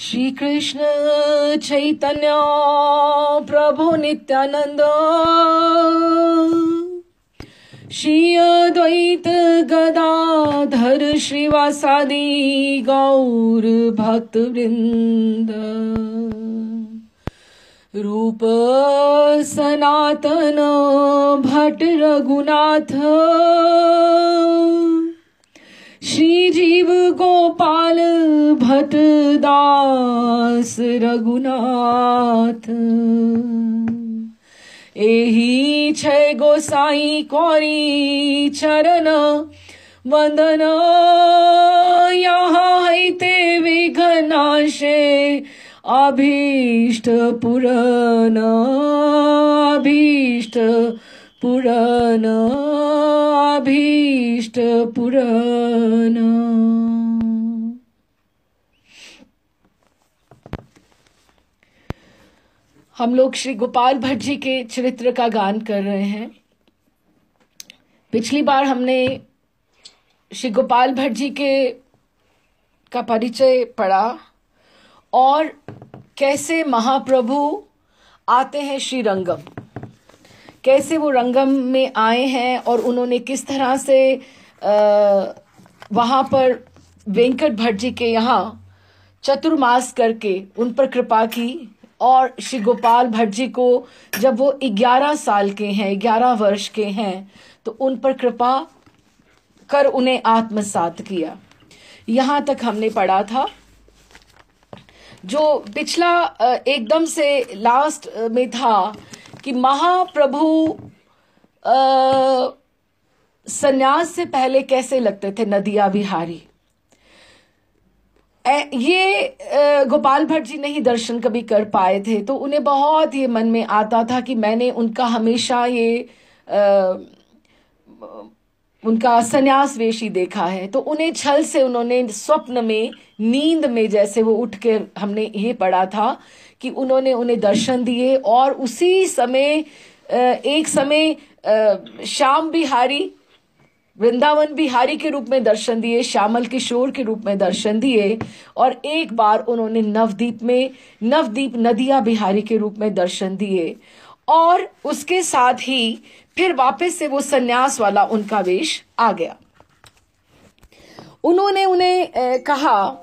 श्री कृष्ण चैतन्य प्रभु नित्यानंद, श्री अद्वैत गदाधर श्रीवासादि गौर भक्त वृंद। रूप सनातन भट्ट रघुनाथ, श्री जीव गोपाल भट्ट दास रघुनाथ। एहि छय गोसाई कौरी चरण वंदन, यहाँ हैते विघ्नाशे अभीष्ट पुरन, अभीष्ट पुरन, अभीष्ट पुरन। हम लोग श्री गोपाल भट्ट जी के चरित्र का गान कर रहे हैं। पिछली बार हमने श्री गोपाल भट्ट जी का परिचय पढ़ा और कैसे महाप्रभु आते हैं श्री रंगम, कैसे वो रंगम में आए हैं और उन्होंने किस तरह से वहां पर वेंकट भट्ट जी के यहाँ चतुर्मास करके उन पर कृपा की, और श्री गोपाल भट्ट जी को जब वो 11 साल के हैं, 11 वर्ष के हैं, तो उन पर कृपा कर उन्हें आत्मसात किया। यहाँ तक हमने पढ़ा था। जो पिछला एकदम से लास्ट में था कि महाप्रभु सन्यास से पहले कैसे लगते थे नदिया बिहारी। ये गोपाल भट्ट जी नहीं दर्शन कभी कर पाए थे, तो उन्हें बहुत ये मन में आता था कि मैंने उनका हमेशा ये उनका सन्यास वेश ही देखा है। तो उन्हें छल से उन्होंने स्वप्न में, नींद में जैसे वो उठ के, हमने ये पढ़ा था कि उन्होंने उन्हें दर्शन दिए, और उसी समय एक समय श्याम बिहारी, वृंदावन बिहारी के रूप में दर्शन दिए, श्यामल किशोर के रूप में दर्शन दिए, और एक बार उन्होंने नवदीप नदिया बिहारी के रूप में दर्शन दिए, और उसके साथ ही फिर वापस से वो सन्यास वाला उनका वेश आ गया। उन्होंने उन्हें कहा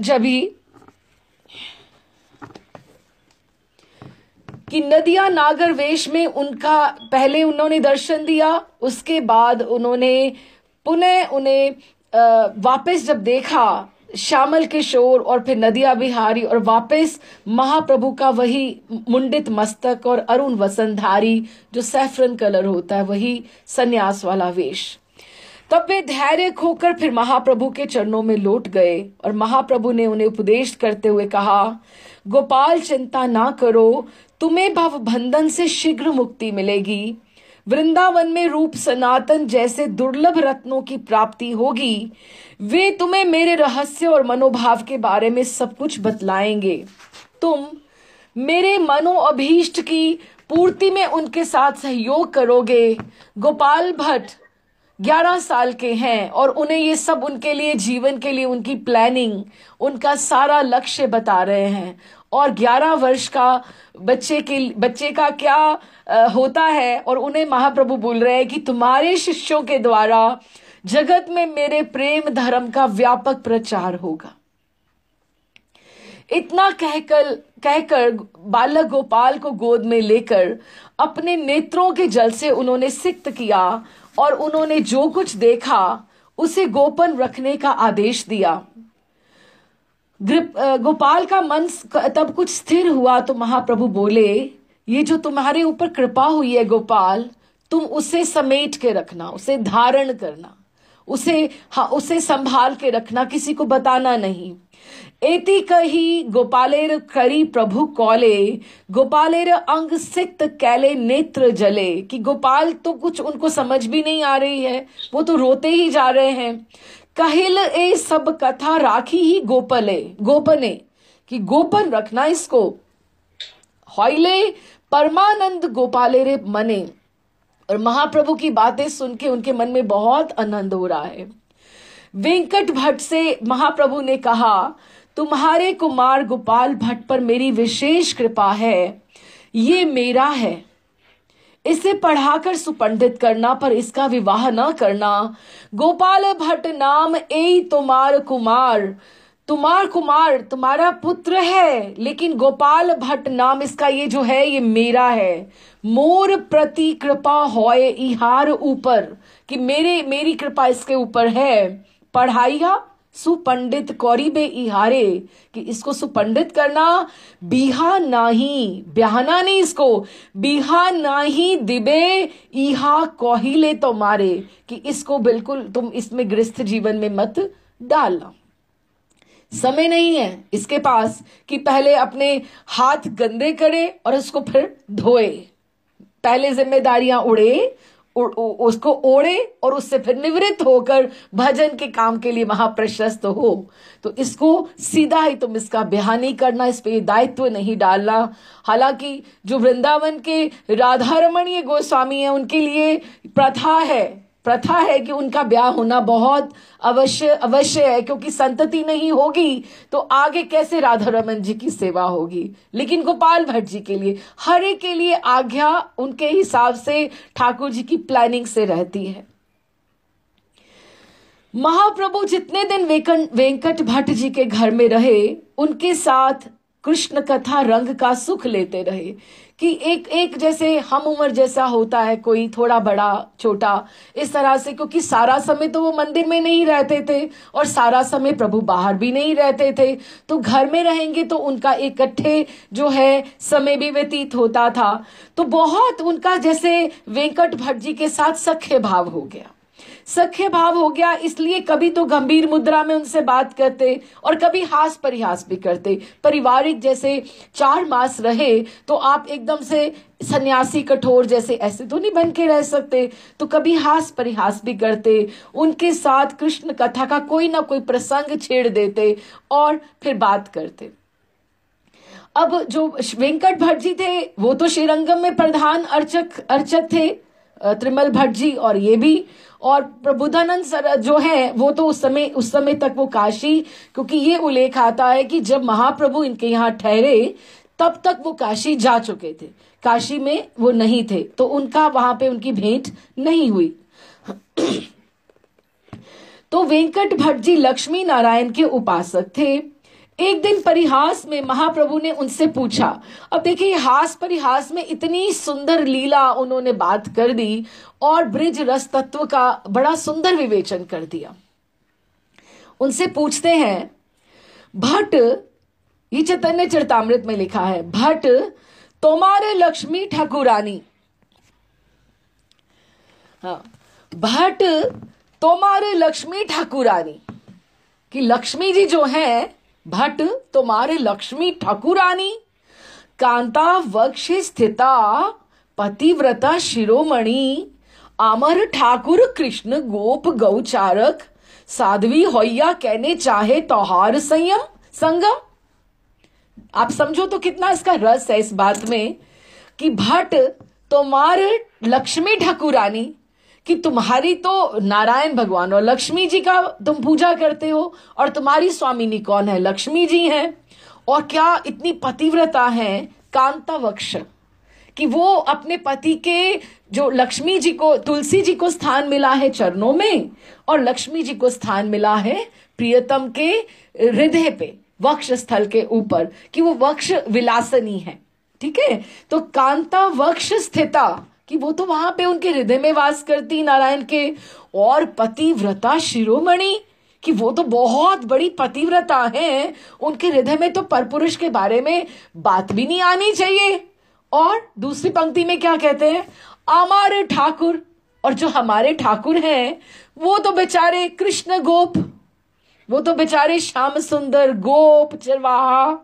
जब ही कि नदिया नागर वेश में उनका पहले उन्होंने दर्शन दिया, उसके बाद उन्होंने पुनः उन्हें वापस जब देखा श्यामल किशोर और फिर नदिया बिहारी, और वापस महाप्रभु का वही मुंडित मस्तक और अरुण वसंतधारी जो सैफरन कलर होता है, वही सन्यास वाला वेश। तब वे धैर्य खोकर फिर महाप्रभु के चरणों में लौट गए, और महाप्रभु ने उन्हें उपदेश करते हुए कहा, गोपाल चिंता ना करो, तुम्हें भव बंधन से शीघ्र मुक्ति मिलेगी। वृंदावन में रूप सनातन जैसे दुर्लभ रत्नों की प्राप्ति होगी। वे तुम्हें मेरे रहस्य और मनोभाव के बारे में सब कुछ बतलाएंगे। तुम मेरे मनोअभीष्ट की पूर्ति में उनके साथ सहयोग करोगे। गोपाल भट्ट 11 साल के हैं और उन्हें ये सब उनके लिए, जीवन के लिए उनकी प्लानिंग, उनका सारा लक्ष्य बता रहे हैं। और 11 वर्ष का बच्चे का क्या होता है, और उन्हें महाप्रभु बोल रहे हैं कि तुम्हारे शिष्यों के द्वारा जगत में मेरे प्रेम धर्म का व्यापक प्रचार होगा। इतना कहकर बालक गोपाल को गोद में लेकर अपने नेत्रों के जल से उन्होंने सिक्त किया, और उन्होंने जो कुछ देखा उसे गोपन रखने का आदेश दिया। गोपाल का मन तब कुछ स्थिर हुआ, तो महाप्रभु बोले, ये जो तुम्हारे ऊपर कृपा हुई है गोपाल, तुम उसे समेट के रखना, उसे धारण करना, उसे संभाल के रखना, किसी को बताना नहीं। एति कही गोपालेर करी प्रभु कौले, गोपालेर अंग सिक्त कैले नेत्र जले। कि गोपाल तो कुछ उनको समझ भी नहीं आ रही है, वो तो रोते ही जा रहे हैं। कहिल ए सब कथा राखी ही गोपने, कि गोपन रखना इसको। हौले परमानंद गोपालेरे मने। और महाप्रभु की बातें सुन के उनके मन में बहुत आनंद हो रहा है। वेंकट भट्ट से महाप्रभु ने कहा, तुम्हारे कुमार गोपाल भट्ट पर मेरी विशेष कृपा है, ये मेरा है, इसे पढ़ाकर सुपंडित करना, पर इसका विवाह न करना। गोपाल भट्ट नाम ए तुम्हार कुमार, कुमार तुम्हारा पुत्र है, लेकिन गोपाल भट्ट नाम इसका ये जो है ये मेरा है। मोर प्रति कृपा होए इहार ऊपर, कि मेरी कृपा इसके ऊपर है। पढ़ाइया सुपंडित कौरी बे इहारे, कि इसको सुपंडित करना, बिहा नाही, ब्याहना नहीं इसको, बिहा नाही दिबे इहा कोहिले तो मारे, कि इसको बिल्कुल तुम इसमें गृहस्थ जीवन में मत डालना। समय नहीं है इसके पास कि पहले अपने हाथ गंदे करे और उसको फिर धोए। पहले जिम्मेदारियां उसको ओढ़े और उससे फिर निवृत्त होकर भजन के काम के लिए महाप्रशस्त हो। तो इसको सीधा ही तुम इसका ब्याह नहीं करना, इस पे दायित्व नहीं डालना। हालांकि जो वृंदावन के राधा रमणीय गोस्वामी हैं उनके लिए प्रथा है कि उनका ब्याह होना बहुत अवश्य है, क्योंकि संतति नहीं होगी तो आगे कैसे राधा रमन जी की सेवा होगी। लेकिन गोपाल भट्ट जी के लिए, हर एक के लिए आज्ञा उनके हिसाब से ठाकुर जी की प्लानिंग से रहती है। महाप्रभु जितने दिन वेंकट भट्ट जी के घर में रहे, उनके साथ कृष्ण कथा रंग का सुख लेते रहे। कि एक जैसे हम उम्र जैसा होता है, कोई थोड़ा बड़ा छोटा, इस तरह से, क्योंकि सारा समय तो वो मंदिर में नहीं रहते थे और सारा समय प्रभु बाहर भी नहीं रहते थे, तो घर में रहेंगे तो उनका इकट्ठे जो है समय भी व्यतीत होता था। तो बहुत उनका जैसे वेंकट भट्ट जी के साथ सख्य भाव हो गया। इसलिए कभी तो गंभीर मुद्रा में उनसे बात करते और कभी हास परिहास भी करते। पारिवारिक जैसे 4 मास रहे तो आप एकदम से सन्यासी कठोर जैसे ऐसे तो नहीं बन के रह सकते, तो कभी हास परिहास भी करते। उनके साथ कृष्ण कथा का कोई ना कोई प्रसंग छेड़ देते और फिर बात करते। अब जो वेंकट भट्ट जी थे वो तो श्रीरंगम में प्रधान अर्चक थे, त्रिमल भट्ट जी और ये भी, और प्रबुद्धानंद सर जो है वो तो उस समय तक वो काशी, क्योंकि ये उल्लेख आता है कि जब महाप्रभु इनके यहाँ ठहरे तब तक वो काशी जा चुके थे, काशी में वो नहीं थे, तो उनका वहां पे उनकी भेंट नहीं हुई। तो वेंकट भट्ट जी लक्ष्मी नारायण के उपासक थे। एक दिन परिहास में महाप्रभु ने उनसे पूछा, अब देखिए हास परिहास में इतनी सुंदर लीला उन्होंने बात कर दी और ब्रिज रस तत्व का बड़ा सुंदर विवेचन कर दिया। उनसे पूछते हैं, भट्ट, ये चैतन्य चरितामृत में लिखा है, भट्ट तुम्हारे लक्ष्मी ठाकुरानी, हाँ, भट्ट तुम्हारे लक्ष्मी ठाकुरानी, कि लक्ष्मी जी जो है भट्ट तुम्हारे लक्ष्मी ठाकुरानी, कांता वक्ष स्थिता पतिव्रता शिरोमणि, अमर ठाकुर कृष्ण गोप गौचारक, साध्वी होया कहने चाहे तोहार संगम। आप समझो तो कितना इसका रस है इस बात में कि भट्ट तुम्हारे लक्ष्मी ठाकुरानी, कि तुम्हारी तो नारायण भगवान और लक्ष्मी जी का तुम पूजा करते हो और तुम्हारी स्वामिनी कौन है? लक्ष्मी जी हैं। और क्या इतनी पतिव्रता है, कांता वक्ष, कि वो अपने पति के, जो लक्ष्मी जी को, तुलसी जी को स्थान मिला है चरणों में और लक्ष्मी जी को स्थान मिला है प्रियतम के हृदय पे, वक्ष स्थल के ऊपर, कि वो वक्ष विलासनी है। ठीक है, तो कांता वक्ष स्थिता, कि वो तो वहां पे उनके हृदय में वास करती नारायण के, और पतिव्रता शिरोमणि, कि वो तो बहुत बड़ी पतिव्रता है, उनके हृदय में तो परपुरुष के बारे में बात भी नहीं आनी चाहिए। और दूसरी पंक्ति में क्या कहते हैं, हमारे ठाकुर, और जो हमारे ठाकुर हैं वो तो बेचारे कृष्ण गोप, वो तो बेचारे श्याम सुंदर गोप चरवाहा,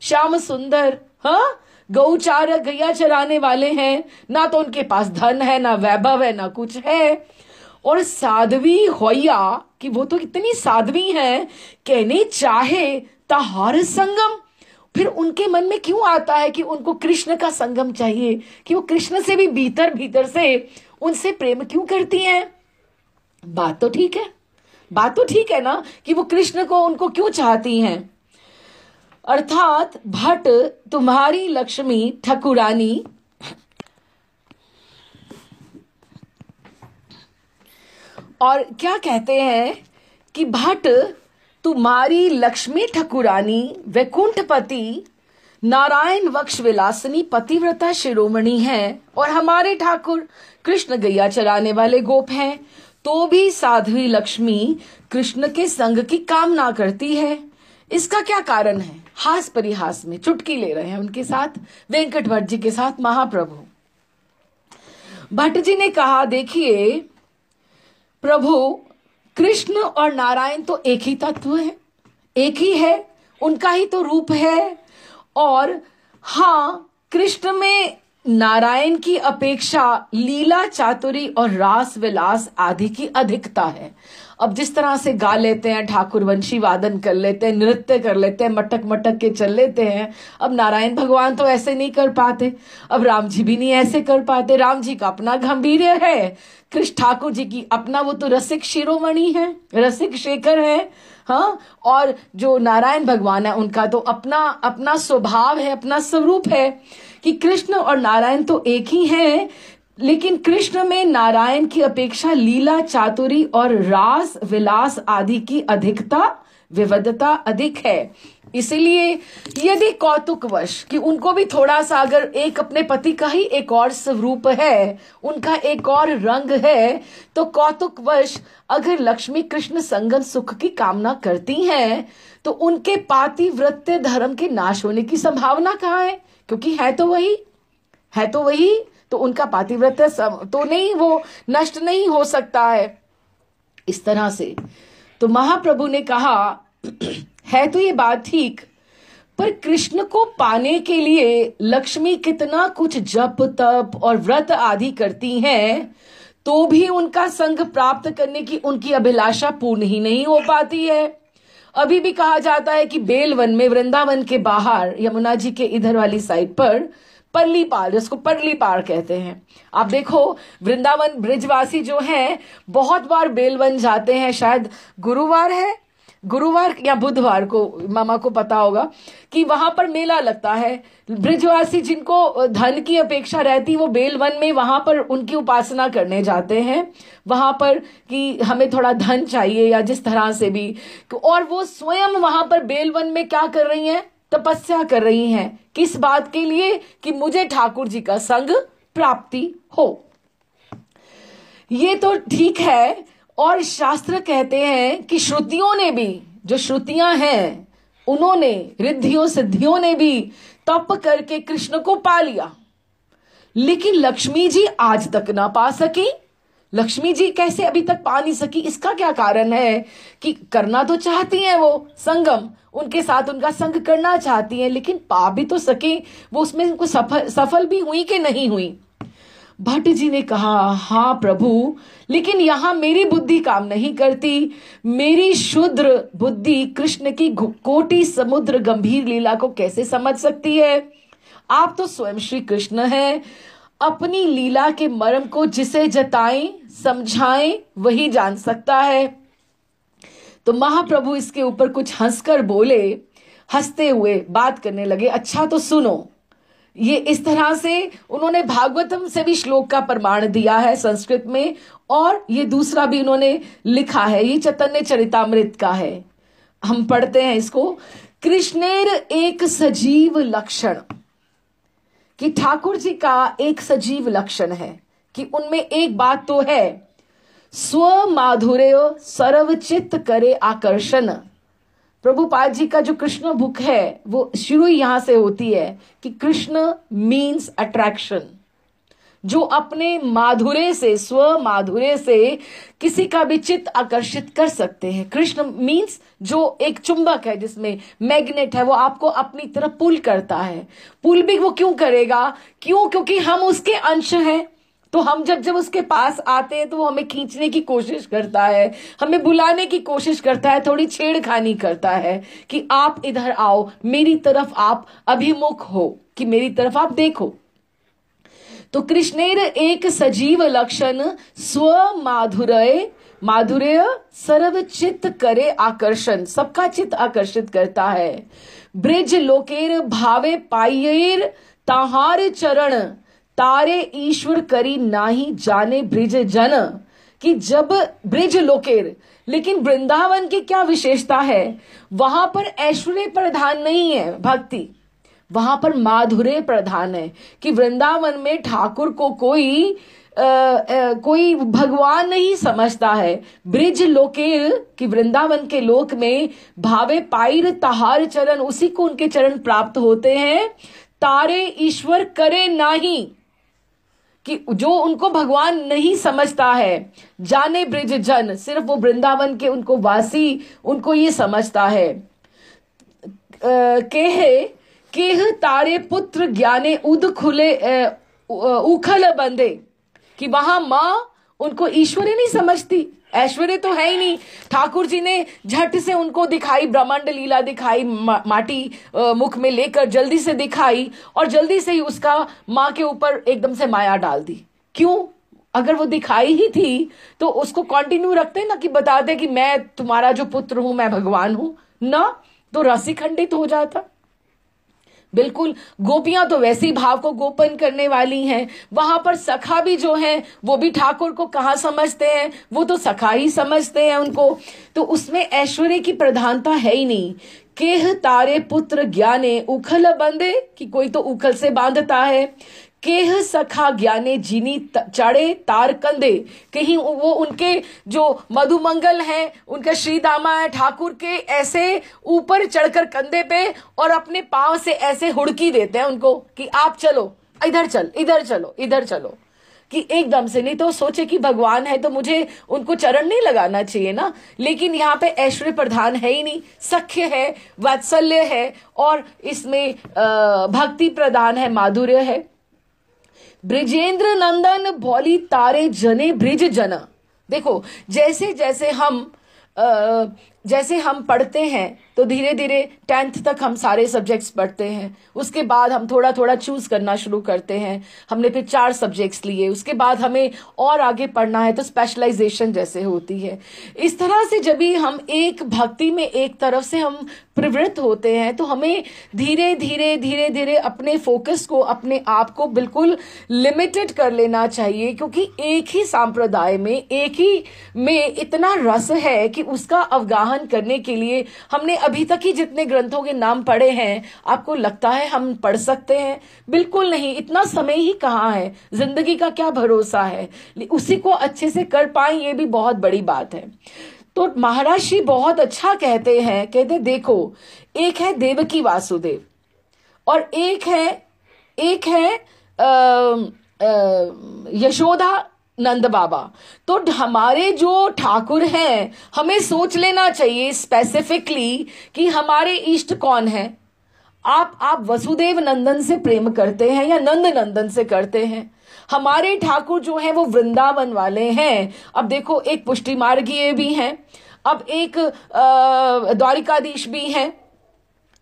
श्याम सुंदर, हाँ, गौचारक, गैया चराने वाले हैं, ना तो उनके पास धन है, ना वैभव है, ना कुछ है। और साध्वी होया, कि वो तो कितनी साध्वी हैं, कहने चाहे तहार संगम। फिर उनके मन में क्यों आता है कि उनको कृष्ण का संगम चाहिए, कि वो कृष्ण से भी भीतर से उनसे प्रेम क्यों करती हैं? बात तो ठीक है, बात तो ठीक है ना कि वो कृष्ण को उनको क्यों चाहती हैं। अर्थात भट्ट तुम्हारी लक्ष्मी ठकुरानी और क्या कहते हैं कि भट्ट तुम्हारी लक्ष्मी ठकुरानी वैकुंठपति नारायण वक्ष विलासिनी पतिव्रता शिरोमणि है और हमारे ठाकुर कृष्ण गैया चराने वाले गोप हैं, तो भी साध्वी लक्ष्मी कृष्ण के संग की कामना करती है। इसका क्या कारण है? हास परिहास में चुटकी ले रहे हैं उनके साथ, वेंकट भट्ट जी के साथ महाप्रभु। भट्ट जी ने कहा, देखिए प्रभु कृष्ण और नारायण तो एक ही तत्व है, एक ही है, उनका ही तो रूप है। और हाँ, कृष्ण में नारायण की अपेक्षा लीला चातुरी और रास विलास आदि की अधिकता है। अब जिस तरह से गा लेते हैं, ठाकुर वंशी वादन कर लेते हैं, नृत्य कर लेते हैं, मटक मटक के चल लेते हैं, अब नारायण भगवान तो ऐसे नहीं कर पाते, अब राम जी भी नहीं ऐसे कर पाते। राम जी का अपना गंभीर्य है, कृष्ण ठाकुर जी की अपना, वो तो रसिक शिरोमणि है, रसिक शेखर है। हाँ, और जो नारायण भगवान है उनका तो अपना अपना स्वभाव है, अपना स्वरूप है कि कृष्ण और नारायण तो एक ही हैं, लेकिन कृष्ण में नारायण की अपेक्षा लीला चातुरी और रास विलास आदि की अधिकता विविधता अधिक है। इसलिए यदि कौतुकवश कि उनको भी थोड़ा सा, अगर एक अपने पति का ही एक और स्वरूप है, उनका एक और रंग है, तो कौतुकवश अगर लक्ष्मी कृष्ण संगम सुख की कामना करती हैं तो उनके पातिव्रत्य धर्म के नाश होने की संभावना कहाँ है? क्योंकि है तो वही, तो उनका पातिव्रत्य तो नहीं, वो नष्ट नहीं हो सकता है। इस तरह से तो महाप्रभु ने कहा, है तो ये बात ठीक, पर कृष्ण को पाने के लिए लक्ष्मी कितना कुछ जप तप और व्रत आदि करती हैं, तो भी उनका संग प्राप्त करने की उनकी अभिलाषा पूर्ण ही नहीं हो पाती है। अभी भी कहा जाता है कि बेलवन में, वृंदावन के बाहर, यमुना जी के इधर वाली साइड पर परली पार, जिसको परली पार कहते हैं, आप देखो वृंदावन ब्रिजवासी जो हैं बहुत बार बेलवन जाते हैं। शायद गुरुवार या बुधवार को, मामा को पता होगा कि वहां पर मेला लगता है। ब्रिजवासी जिनको धन की अपेक्षा रहती, वो बेलवन में वहां पर उनकी उपासना करने जाते हैं, वहां पर कि हमें थोड़ा धन चाहिए या जिस तरह से भी, और वो स्वयं वहां पर बेलवन में क्या कर रही हैं? तपस्या कर रही हैं। किस बात के लिए? कि मुझे ठाकुर जी का संग प्राप्ति हो। ये तो ठीक है। और शास्त्र कहते हैं कि श्रुतियों ने भी, जो श्रुतियां हैं, उन्होंने, रिद्धियों सिद्धियों ने भी तप करके कृष्ण को पा लिया, लेकिन लक्ष्मी जी आज तक ना पा सकी। लक्ष्मी जी कैसे अभी तक पा नहीं सकी? इसका क्या कारण है? कि करना तो चाहती हैं वो संगम, उनके साथ उनका संग करना चाहती हैं, लेकिन पा भी तो सके, वो उसमें उनको सफल भी हुई कि नहीं हुई? भट्ट जी ने कहा, हाँ प्रभु, लेकिन यहां मेरी बुद्धि काम नहीं करती। मेरी शुद्र बुद्धि कृष्ण की कोटि समुद्र गंभीर लीला को कैसे समझ सकती है? आप तो स्वयं श्री कृष्ण हैं। अपनी लीला के मर्म को जिसे जताएं समझाएं वही जान सकता है। तो महाप्रभु इसके ऊपर कुछ हंसकर बोले, हंसते हुए बात करने लगे, अच्छा तो सुनो। ये इस तरह से उन्होंने भागवतम से भी श्लोक का प्रमाण दिया है संस्कृत में, और ये दूसरा भी उन्होंने लिखा है, ये चैतन्य चरितामृत का है। हम पढ़ते हैं इसको। कृष्णेर एक सजीव लक्षण, कि ठाकुर जी का एक सजीव लक्षण है कि उनमें एक बात तो है, स्व माधुर्य सर्वचित्त करे आकर्षण। प्रभुपाद जी का जो कृष्ण बुक है वो शुरू यहां से होती है कि कृष्ण मीन्स अट्रैक्शन, जो अपने माधुर्य से, स्व माधुर्य से किसी का भी चित्त आकर्षित कर सकते हैं। कृष्ण मीन्स जो एक चुंबक है, जिसमें मैग्नेट है, वो आपको अपनी तरफ पुल करता है। पुल भी वो क्यों करेगा? क्योंकि हम उसके अंश हैं। तो हम जब उसके पास आते हैं तो वो हमें खींचने की कोशिश करता है, हमें बुलाने की कोशिश करता है, थोड़ी छेड़खानी करता है कि आप इधर आओ, मेरी तरफ आप अभिमुख हो, कि मेरी तरफ आप देखो। तो कृष्णेर एक सजीव लक्षण स्व माधुर्य माधुर्य सर्व चित्त करे आकर्षण, सबका चित्त आकर्षित करता है। ब्रिज लोकेर भावे पाइयर ताहार चरण, तारे ईश्वर करी नाही जाने ब्रिज जन। कि जब ब्रिज लोकेर, लेकिन वृंदावन की क्या विशेषता है, वहां पर ऐश्वर्य प्रधान नहीं है भक्ति, वहां पर माधुर्य प्रधान है। कि वृंदावन में ठाकुर को कोई भगवान नहीं समझता है। ब्रिज लोकेर कि वृंदावन के लोक में भावे पाइर तहार चरण, उसी को उनके चरण प्राप्त होते हैं। तारे ईश्वर करे नाही, कि जो उनको भगवान नहीं समझता है। जाने ब्रिज जन, सिर्फ वो वृंदावन के उनको वासी उनको ये समझता है। केह तारे पुत्र ज्ञाने उद खुले उखल बंदे, कि वहां मां उनको ईश्वरी नहीं समझती, ऐश्वर्य तो है ही नहीं। ठाकुर जी ने झट से उनको दिखाई, ब्रह्मांड लीला दिखाई, माटी मुख में लेकर जल्दी से दिखाई, और जल्दी से ही उसका माँ के ऊपर एकदम से माया डाल दी। क्यों? अगर वो दिखाई ही थी तो उसको कंटिन्यू रखते ना, कि बताते कि मैं तुम्हारा जो पुत्र हूं, मैं भगवान हूं ना, तो रस ही खंडित हो जाता। बिल्कुल, गोपियां तो वैसे ही भाव को गोपन करने वाली हैं। वहां पर सखा भी जो है वो भी ठाकुर को कहाँ समझते हैं, वो तो सखा ही समझते हैं उनको। तो उसमें ऐश्वर्य की प्रधानता है ही नहीं। केह तारे पुत्र ज्ञाने उखल बंदे, कि कोई तो उखल से बांधता है। केह सखा ज्ञाने जिनी चढ़े तार कंदे, कहीं वो उनके जो मधुमंगल हैं, उनका श्री दामा है, ठाकुर के ऐसे ऊपर चढ़कर कंधे पे और अपने पांव से ऐसे हुड़की देते हैं उनको कि आप चलो, इधर चल, इधर चलो, इधर चलो। कि एकदम से, नहीं तो सोचे कि भगवान है तो मुझे उनको चरण नहीं लगाना चाहिए ना। लेकिन यहाँ पे ऐश्वर्य प्रधान है ही नहीं, सख्य है, वात्सल्य है, और इसमें भक्ति प्रधान है, माधुर्य है। ब्रिजेंद्र नंदन भोली तारे जने ब्रिज जना। देखो, जैसे हम पढ़ते हैं तो धीरे धीरे 10th तक हम सारे सब्जेक्ट्स पढ़ते हैं, उसके बाद हम थोड़ा थोड़ा चूज करना शुरू करते हैं। हमने फिर 4 सब्जेक्ट्स लिए, उसके बाद हमें और आगे पढ़ना है तो स्पेशलाइजेशन जैसे होती है। इस तरह से जब भी हम एक भक्ति में एक तरफ से हम प्रवृत्त होते हैं तो हमें धीरे धीरे धीरे धीरे अपने फोकस को, अपने आप को बिल्कुल लिमिटेड कर लेना चाहिए, क्योंकि एक ही सांप्रदाय में, एक ही में इतना रस है कि उसका अवगाहन करने के लिए हमने अभी तक ही जितने ग्रंथों के नाम पढ़े हैं, आपको लगता है हम पढ़ सकते हैं? बिल्कुल नहीं, इतना समय ही कहाँ है, जिंदगी का क्या भरोसा है। उसी को अच्छे से कर पाए, ये भी बहुत बड़ी बात है। तो महाराज श्री बहुत अच्छा कहते देखो, एक है देवकी वासुदेव और एक है यशोदा नंद बाबा। तो हमारे जो ठाकुर हैं, हमें सोच लेना चाहिए स्पेसिफिकली कि हमारे इष्ट कौन है। आप वसुदेव नंदन से प्रेम करते हैं या नंद नंदन से करते हैं? हमारे ठाकुर जो है वो वृंदावन वाले हैं। अब देखो, एक पुष्टि मार्गीय भी हैं, अब एक द्वारिकाधीश भी हैं,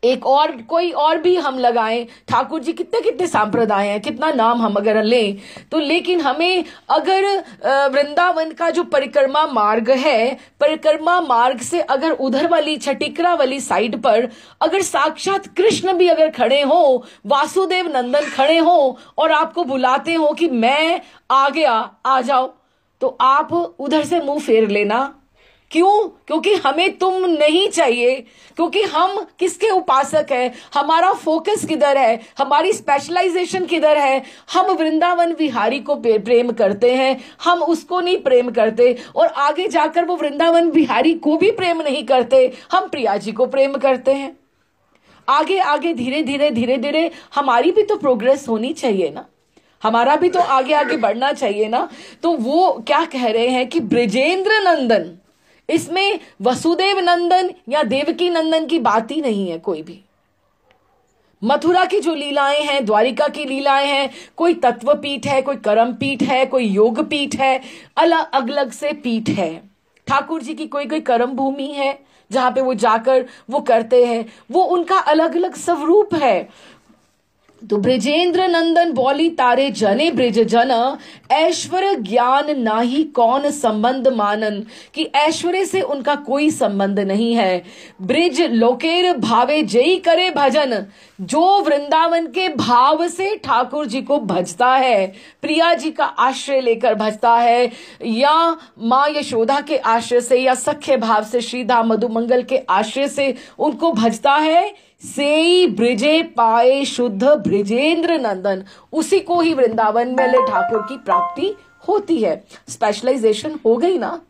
एक और कोई और भी हम लगाएं। ठाकुर जी कितने कितने सांप्रदाय हैं, कितना नाम हम अगर लें तो। लेकिन हमें अगर वृंदावन का जो परिक्रमा मार्ग है, परिक्रमा मार्ग से अगर उधर वाली छटिकरा वाली साइड पर अगर साक्षात कृष्ण भी अगर खड़े हो, वासुदेव नंदन खड़े हो और आपको बुलाते हो कि मैं आ गया, आ जाओ, तो आप उधर से मुंह फेर लेना। क्यों? क्योंकि हमें तुम नहीं चाहिए, क्योंकि हम किसके उपासक हैं, हमारा फोकस किधर है, हमारी स्पेशलाइजेशन किधर है। हम वृंदावन विहारी को प्रेम करते हैं, हम उसको नहीं प्रेम करते, और आगे जाकर वो वृंदावन विहारी को भी प्रेम नहीं करते, हम प्रिया जी को प्रेम करते हैं। आगे आगे धीरे धीरे धीरे धीरे हमारी भी तो प्रोग्रेस होनी चाहिए ना, हमारा भी तो आगे आगे बढ़ना चाहिए ना। तो वो क्या कह रहे हैं कि ब्रिजेंद्र नंदन, इसमें वसुदेव नंदन या देवकी नंदन की बात ही नहीं है कोई भी। मथुरा की जो लीलाएं हैं, द्वारिका की लीलाएं हैं, कोई तत्व पीठ है, कोई कर्म पीठ है, कोई योग पीठ है, अलग अलग से पीठ है। ठाकुर जी की कोई कोई कर्म भूमि है जहां पे वो जाकर वो करते हैं, वो उनका अलग अलग स्वरूप है। तो ब्रिजेंद्र नंदन बोली तारे जने ब्रिज जन, ऐश्वर्य ज्ञान नाही कौन संबंध मानन, कि ऐश्वर्य से उनका कोई संबंध नहीं है। ब्रिज लोकेर भावे जय करे भजन, जो वृंदावन के भाव से ठाकुर जी को भजता है, प्रिया जी का आश्रय लेकर भजता है, या माँ यशोदा के आश्रय से, या सख्य भाव से श्रीधाम मधुमंगल के आश्रय से उनको भजता है, सेई ब्रिजे पाए शुद्ध ब्रिजेंद्र नंदन, उसी को ही वृंदावन में ठाकुर की प्राप्ति होती है। स्पेशलाइजेशन हो गई ना।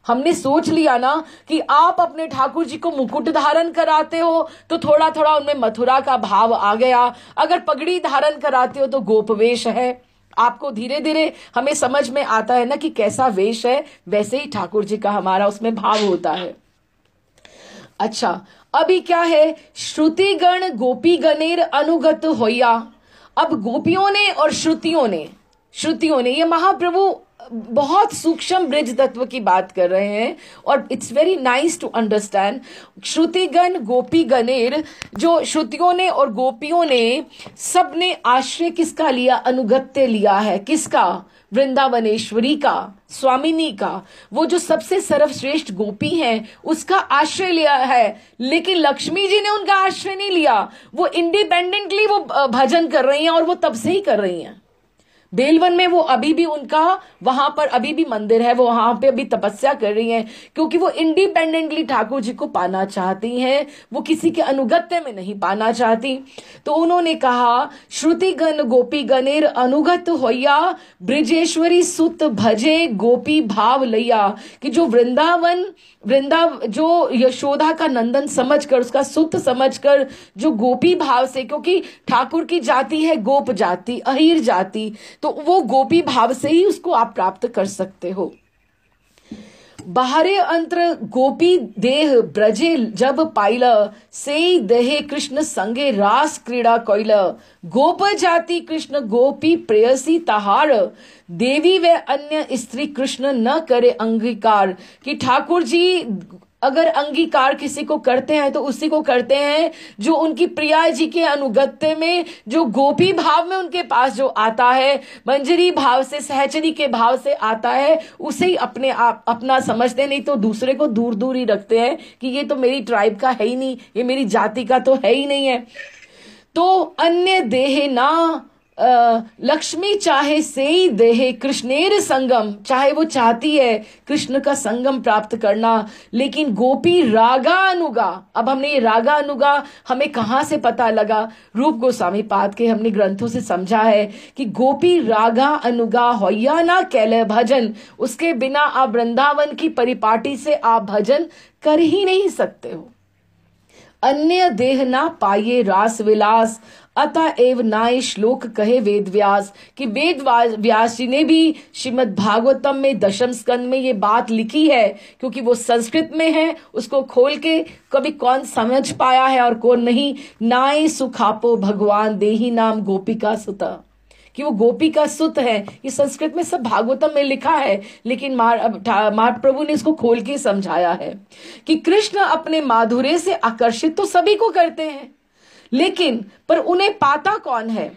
हमने सोच लिया ना कि आप अपने ठाकुर जी को मुकुट धारण कराते हो तो थोड़ा थोड़ा उनमें मथुरा का भाव आ गया, अगर पगड़ी धारण कराते हो तो गोपवेश है। आपको धीरे धीरे हमें समझ में आता है ना कि कैसा वेश है, वैसे ही ठाकुर जी का हमारा उसमें भाव होता है। अच्छा, अभी क्या है, श्रुतिगण गोपी गणेर अनुगत होया। अब गोपियों ने और श्रुतियों ने ये महाप्रभु बहुत सूक्ष्म ब्रिज तत्व की बात कर रहे हैं, और it's very nice to understand. श्रुतिगण गोपी गणेर, जो श्रुतियों ने और गोपियों ने सबने आश्रय किसका लिया, अनुगत्य लिया है, किसका, वृंदावनेश्वरी का, स्वामिनी का, वो जो सबसे सर्वश्रेष्ठ गोपी हैं उसका आश्रय लिया है। लेकिन लक्ष्मी जी ने उनका आश्रय नहीं लिया, वो इंडिपेंडेंटली वो भजन कर रही हैं, और वो तब से ही कर रही हैं। बेलवन में वो अभी भी उनका वहां पर अभी भी मंदिर है, वो वहां पे अभी तपस्या कर रही हैं, क्योंकि वो इंडिपेंडेंटली ठाकुर जी को पाना चाहती हैं, वो किसी के अनुगत्य में नहीं पाना चाहती। तो उन्होंने कहा, श्रुति गण गोपी गणेर अनुगत होया, ब्रिजेश्वरी सुत भजे गोपी भाव लैया, कि जो जो यशोदा का नंदन समझकर, उसका सुत समझकर, जो गोपी भाव से, क्योंकि ठाकुर की जाति है गोप जाति, अहीर जाति, तो वो गोपी भाव से ही उसको आप प्राप्त कर सकते हो। बाहरे अंतर गोपी देह ब्रजे जब पाइल, से देहे कृष्ण संगे रास क्रीड़ा कोइल, गोप जाति कृष्ण गोपी प्रेयसी तहार, देवी व अन्य स्त्री कृष्ण न करे अंगीकार, कि ठाकुर जी अगर अंगीकार किसी को करते हैं तो उसी को करते हैं जो उनकी प्रिया जी के अनुगत्य में, जो गोपी भाव में उनके पास जो आता है, मंजरी भाव से, सहचरी के भाव से आता है, उसे ही अपने आप अपना समझते, नहीं तो दूसरे को दूर दूर ही रखते हैं कि ये तो मेरी ट्राइब का है ही नहीं, ये मेरी जाति का तो है ही नहीं है। तो अन्य देहे ना लक्ष्मी चाहे से ही देहे कृष्णेर संगम, चाहे वो चाहती है कृष्ण का संगम प्राप्त करना, लेकिन गोपी रागा अनुगा। अब हमने ये रागा अनुगा हमें कहाँ से पता लगा, रूप गोस्वामी पाद के हमने ग्रंथों से समझा है कि गोपी रागा अनुगा होया ना कैले भजन, उसके बिना आप वृंदावन की परिपाटी से आप भजन कर ही नहीं सकते हो। अन्य देह ना पाइये रास विलास, अतएव नाय श्लोक कहे वेद व्यास, कि वेद व्यास जी ने भी श्रीमद् भागवतम में दशम स्कंद में ये बात लिखी है, क्योंकि वो संस्कृत में है, उसको खोल के कभी कौन समझ पाया है और कौन नहीं। नाय सुखापो भगवान देही नाम गोपिका सुता, कि वो गोपी का सुत है, ये संस्कृत में सब भागवतम में लिखा है, लेकिन महाप्रभु ने इसको खोल के समझाया है कि कृष्ण अपने माधुर्य से आकर्षित तो सभी को करते हैं, लेकिन पर उन्हें पाता कौन है,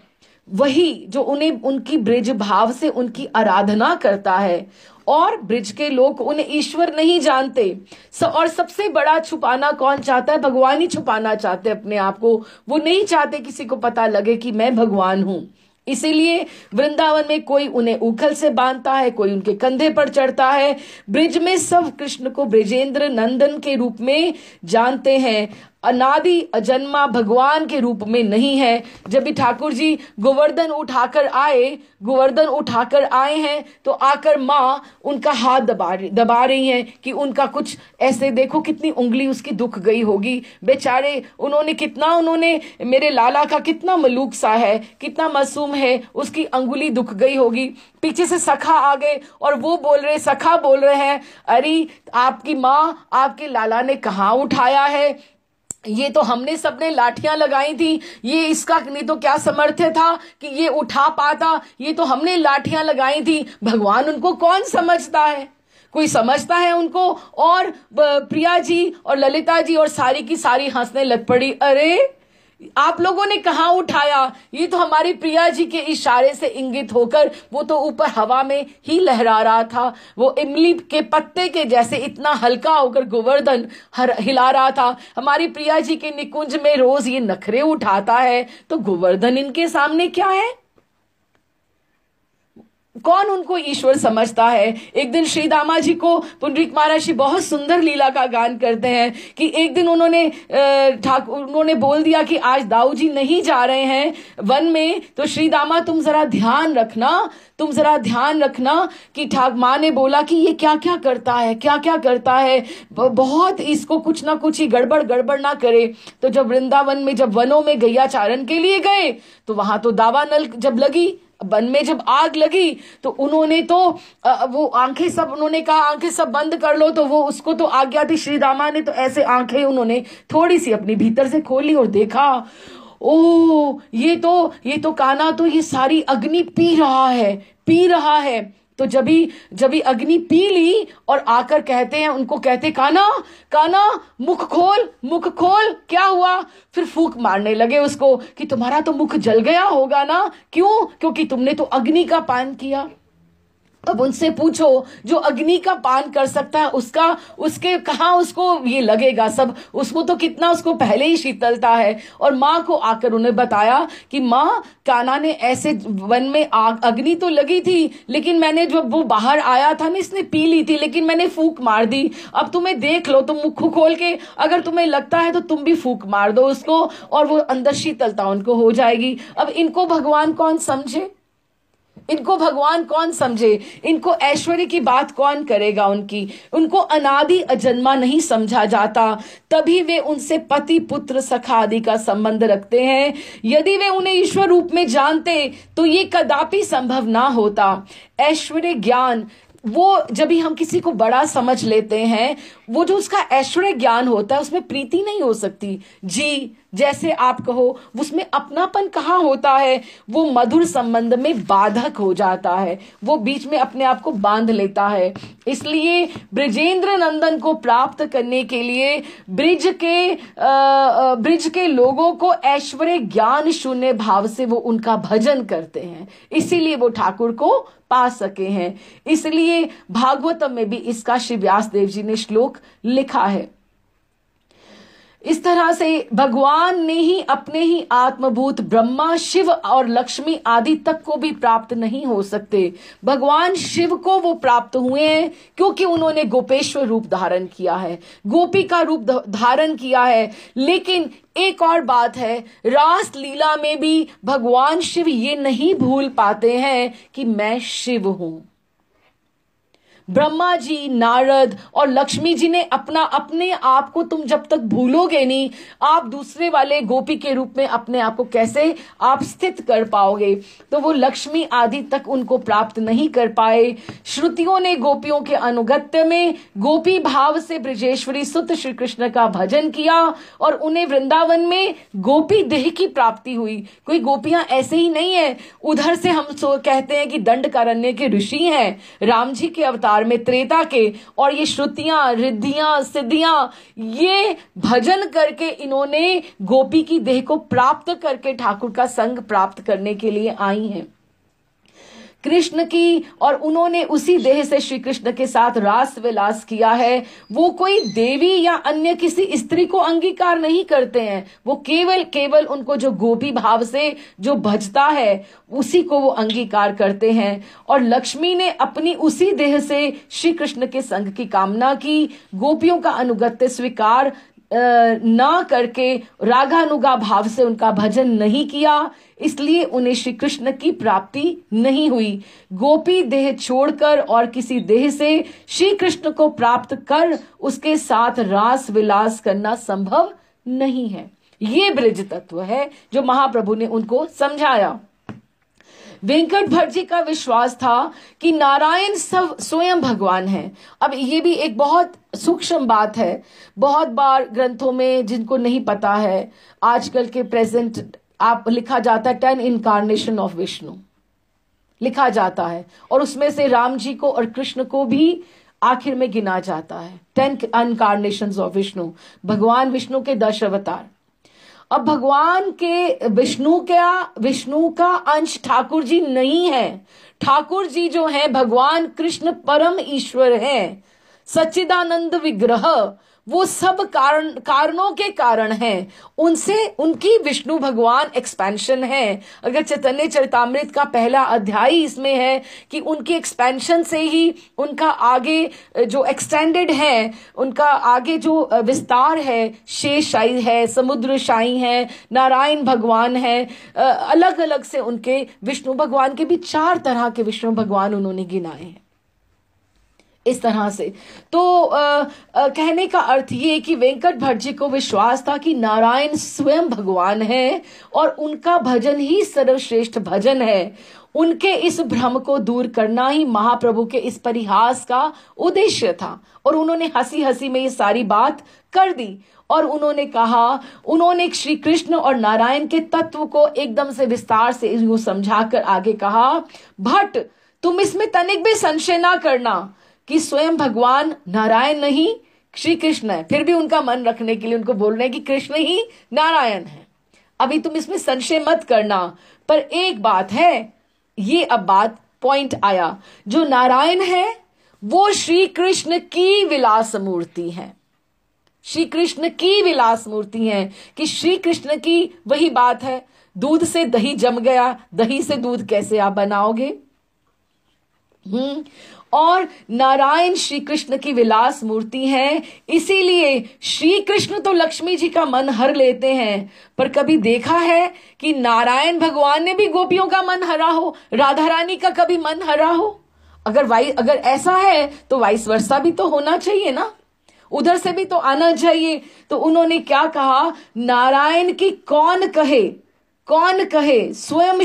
वही जो उन्हें उनकी ब्रिज भाव से उनकी आराधना करता है। और ब्रिज के लोग उन्हें ईश्वर नहीं जानते, और सबसे बड़ा छुपाना कौन चाहता है, भगवान ही छुपाना चाहते अपने आप को, वो नहीं चाहते किसी को पता लगे कि मैं भगवान हूं। इसीलिए वृंदावन में कोई उन्हें उखल से बांधता है, कोई उनके कंधे पर चढ़ता है। ब्रिज में सब कृष्ण को ब्रिजेंद्र नंदन के रूप में जानते हैं, अनादि अजन्मा भगवान के रूप में नहीं है। जब भी ठाकुर जी गोवर्धन उठाकर आए हैं तो आकर माँ उनका हाथ दबा रही हैं कि उनका कुछ ऐसे, देखो कितनी उंगली उसकी दुख गई होगी बेचारे, उन्होंने मेरे लाला का कितना मलूक सा है, कितना मासूम है, उसकी अंगुली दुख गई होगी। पीछे से सखा आ गए और वो सखा बोल रहे हैं, अरे आपकी माँ आपके लाला ने कहाँ उठाया है, ये तो हमने सबने लाठियां लगाई थी, ये इसका नहीं तो क्या सामर्थ्य था कि ये उठा पाता, ये तो हमने लाठियां लगाई थी। भगवान उनको कौन समझता है, कोई समझता है उनको? और प्रिया जी और ललिता जी और सारी की सारी हंसने लग पड़ी, अरे आप लोगों ने कहाँ उठाया? ये तो हमारी प्रिया जी के इशारे से इंगित होकर वो तो ऊपर हवा में ही लहरा रहा था। वो इमली के पत्ते के जैसे इतना हल्का होकर गोवर्धन हिला रहा था। हमारी प्रिया जी के निकुंज में रोज ये नखरे उठाता है, तो गोवर्धन इनके सामने क्या है? कौन उनको ईश्वर समझता है? एक दिन श्री दामा जी को पुंडरीक महाराज जी बहुत सुंदर लीला का गान करते हैं कि एक दिन उन्होंने बोल दिया कि आज दाऊ जी नहीं जा रहे हैं वन में, तो श्री दामा तुम जरा ध्यान रखना कि माँ ने बोला कि ये क्या क्या करता है, बहुत इसको कुछ ना कुछ ही गड़बड़ ना करे। तो जब वृंदावन में जब वनों में गैयाचारण के लिए गए तो वहां तो दावा नल जब लगी, वन में जब आग लगी, तो उन्होंने तो उन्होंने कहा आंखें सब बंद कर लो, तो वो उसको तो आज्ञा थी। श्री दामा ने तो ऐसे आंखें उन्होंने थोड़ी सी अपनी भीतर से खोली और देखा, ओ ये तो कान्हा तो ये सारी अग्नि पी रहा है। तो जब ही अग्नि पी ली और आकर उनको कहते कान्हा मुख खोल, क्या हुआ? फिर फूंक मारने लगे उसको कि तुम्हारा तो मुख जल गया होगा ना। क्यों? क्योंकि तुमने तो अग्नि का पान किया। अब उनसे पूछो, जो अग्नि का पान कर सकता है उसके कहाँ उसको ये लगेगा सब, उसको तो कितना उसको पहले ही शीतलता है। और माँ को आकर उन्हें बताया कि माँ, कान्हा ने ऐसे वन में अग्नि तो लगी थी, लेकिन मैंने जब वो बाहर आया था ना, इसने पी ली थी, लेकिन मैंने फूंक मार दी। अब तुम्हें देख लो, तुम मुख खोल के अगर तुम्हें लगता है तो तुम भी फूंक मार दो उसको, और वो अंदर शीतलता उनको हो जाएगी। अब इनको भगवान कौन समझे? इनको ऐश्वर्य की बात कौन करेगा? उनको अनादि अजन्मा नहीं समझा जाता, तभी वे उनसे पति पुत्र सखा आदि का संबंध रखते हैं। यदि वे उन्हें ईश्वर रूप में जानते तो ये कदापि संभव ना होता। ऐश्वर्य ज्ञान, वो जब भी हम किसी को बड़ा समझ लेते हैं, वो जो उसका ऐश्वर्य ज्ञान होता है उसमें प्रीति नहीं हो सकती। जी जैसे आप कहो, उसमें अपनापन कहाँ होता है? वो मधुर संबंध में बाधक हो जाता है, वो बीच में अपने आप को बांध लेता है। इसलिए ब्रजेंद्र नंदन को प्राप्त करने के लिए ब्रिज के लोगों को ऐश्वर्य ज्ञान शून्य भाव से वो उनका भजन करते हैं, इसीलिए वो ठाकुर को पा सके हैं। इसलिए भागवतम में भी इसका श्री व्यासदेव जी ने श्लोक लिखा है। इस तरह से भगवान ने ही अपने ही आत्मभूत ब्रह्मा, शिव और लक्ष्मी आदि तक को भी प्राप्त नहीं हो सकते। भगवान शिव को वो प्राप्त हुए हैं क्योंकि उन्होंने गोपेश्वर रूप धारण किया है, गोपी का रूप धारण किया है। लेकिन एक और बात है, रास लीला में भी भगवान शिव ये नहीं भूल पाते हैं कि मैं शिव हूं। ब्रह्मा जी, नारद और लक्ष्मी जी ने अपने आप को, तुम जब तक भूलोगे नहीं, आप दूसरे वाले गोपी के रूप में अपने आप को कैसे आप स्थित कर पाओगे? तो वो लक्ष्मी आदि तक उनको प्राप्त नहीं कर पाए। श्रुतियों ने गोपियों के अनुगत्य में गोपी भाव से ब्रजेश्वरी सुत श्री कृष्ण का भजन किया और उन्हें वृंदावन में गोपी देह की प्राप्ति हुई। कोई गोपियां ऐसे ही नहीं है, उधर से हम कहते हैं कि दंडकारण्य के ऋषि हैं, राम जी के अवतार में त्रेता के, और ये श्रुतियां, रिद्धियां, सिद्धियां, ये भजन करके इन्होंने गोपी की देह को प्राप्त करके ठाकुर का संग प्राप्त करने के लिए आई हैं कृष्ण की, और उन्होंने उसी देह से श्री कृष्ण के साथ रास विलास किया है। वो कोई देवी या अन्य किसी स्त्री को अंगीकार नहीं करते हैं, वो केवल उनको जो गोपी भाव से जो भजता है उसी को वो अंगीकार करते हैं। और लक्ष्मी ने अपनी उसी देह से श्री कृष्ण के संग की कामना की, गोपियों का अनुगत्य स्वीकार ना करके रागानुगा भाव से उनका भजन नहीं किया, इसलिए उन्हें श्री कृष्ण की प्राप्ति नहीं हुई। गोपी देह छोड़कर और किसी देह से श्री कृष्ण को प्राप्त कर उसके साथ रास विलास करना संभव नहीं है। ये ब्रज तत्व है जो महाप्रभु ने उनको समझाया। वेंकट भट्ट जी का विश्वास था कि नारायण सब स्वयं भगवान है। अब ये भी एक बहुत सूक्ष्म बात है, बहुत बार ग्रंथों में जिनको नहीं पता है, आजकल के प्रेजेंट आप लिखा जाता है 10 इनकारनेशन ऑफ विष्णु लिखा जाता है, और उसमें से राम जी को और कृष्ण को भी आखिर में गिना जाता है। 10 इनकारनेशंस ऑफ विष्णु, भगवान विष्णु के 10 अवतार। अब भगवान के विष्णु का अंश ठाकुर जी नहीं है। ठाकुर जी जो है भगवान कृष्ण परम ईश्वर है, सच्चिदानंद विग्रह, वो सब कारणों के कारण हैं। उनसे उनकी विष्णु भगवान एक्सपेंशन है। अगर चैतन्य चरितामृत का पहला अध्याय इसमें है कि उनके एक्सपेंशन से ही उनका आगे जो एक्सटेंडेड है, उनका आगे जो विस्तार है, शेषशाही है, समुद्रशाही है, नारायण भगवान है, अलग अलग से उनके विष्णु भगवान के भी 4 तरह के विष्णु भगवान उन्होंने गिनाए हैं इस तरह से। तो कहने का अर्थ ये कि वेंकट भट्ट जी को विश्वास था कि नारायण स्वयं भगवान है और उनका भजन ही सर्वश्रेष्ठ भजन है। उनके इस भ्रम को दूर करना ही महाप्रभु के इस परिहास का उद्देश्य था और उन्होंने हंसी हंसी में ये सारी बात कर दी। और उन्होंने कहा, उन्होंने श्री कृष्ण और नारायण के तत्व को एकदम से विस्तार से यूं समझाकर आगे कहा, भट्ट तुम इसमें तनिक भी संशय ना करना कि स्वयं भगवान नारायण नहीं श्री कृष्ण है। फिर भी उनका मन रखने के लिए उनको बोल रहे हैं कि कृष्ण ही नारायण है। अभी तुम इसमें संशय मत करना। पर एक बात है, ये अब बात पॉइंट आया, जो नारायण है वो श्री कृष्ण की विलास मूर्ति है। श्री कृष्ण की विलास मूर्ति है कि श्री कृष्ण की वही बात है, दूध से दही जम गया, दही से दूध कैसे आप बनाओगे। और नारायण श्री कृष्ण की विलास मूर्ति है, इसीलिए श्री कृष्ण तो लक्ष्मी जी का मन हर लेते हैं। पर कभी देखा है कि नारायण भगवान ने भी गोपियों का मन हरा हो, राधा रानी का कभी मन हरा हो? अगर ऐसा है तो वाइस वर्सा भी तो होना चाहिए ना, उधर से भी तो आना चाहिए। तो उन्होंने क्या कहा, नारायण की कौन कहे, स्वयं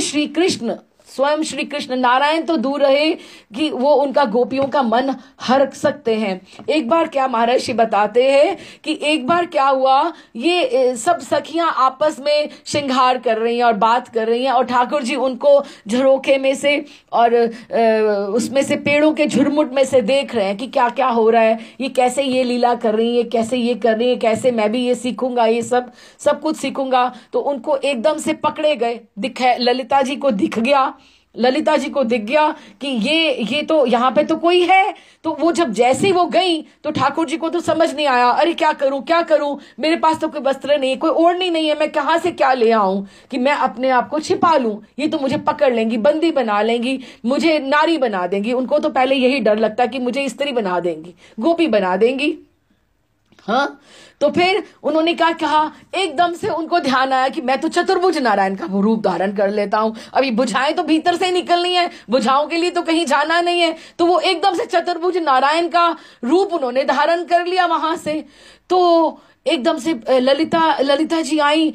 श्री कृष्ण, नारायण तो दूर रहे कि वो उनका गोपियों का मन हर सकते हैं। एक बार क्या महर्षि बताते हैं कि एक बार क्या हुआ, ये सब सखियां आपस में श्रृंगार कर रही हैं और बात कर रही हैं और ठाकुर जी उनको झरोखे में से और उसमें से पेड़ों के झुरमुट में से देख रहे हैं कि क्या क्या हो रहा है, ये कैसे ये लीला कर रही है, कैसे ये कर रही है, कैसे मैं भी ये सीखूंगा, ये सब कुछ सीखूंगा। तो उनको एकदम से पकड़े गए, ललिता जी को दिख गया कि ये तो यहाँ पे तो कोई है। तो वो जैसे वो गई तो ठाकुर जी को तो समझ नहीं आया, अरे क्या करूं, मेरे पास तो कोई वस्त्र नहीं है, कोई ओढ़नी नहीं है, मैं कहां से क्या ले आऊं कि मैं अपने आप को छिपा लूं, ये तो मुझे पकड़ लेंगी, बंदी बना लेंगी, मुझे नारी बना देंगी। उनको तो पहले यही डर लगता कि मुझे स्त्री बना देंगी, गोपी बना देंगी। हाँ, तो फिर उन्होंने क्या कहा, एकदम से उनको ध्यान आया कि मैं तो चतुर्भुज नारायण का रूप धारण कर लेता हूं। अभी बुझाएं तो भीतर से निकलनी है, बुझाओं के लिए तो कहीं जाना नहीं है। तो वो एकदम से चतुर्भुज नारायण का रूप उन्होंने धारण कर लिया वहां से। तो एकदम से ललिता जी आई,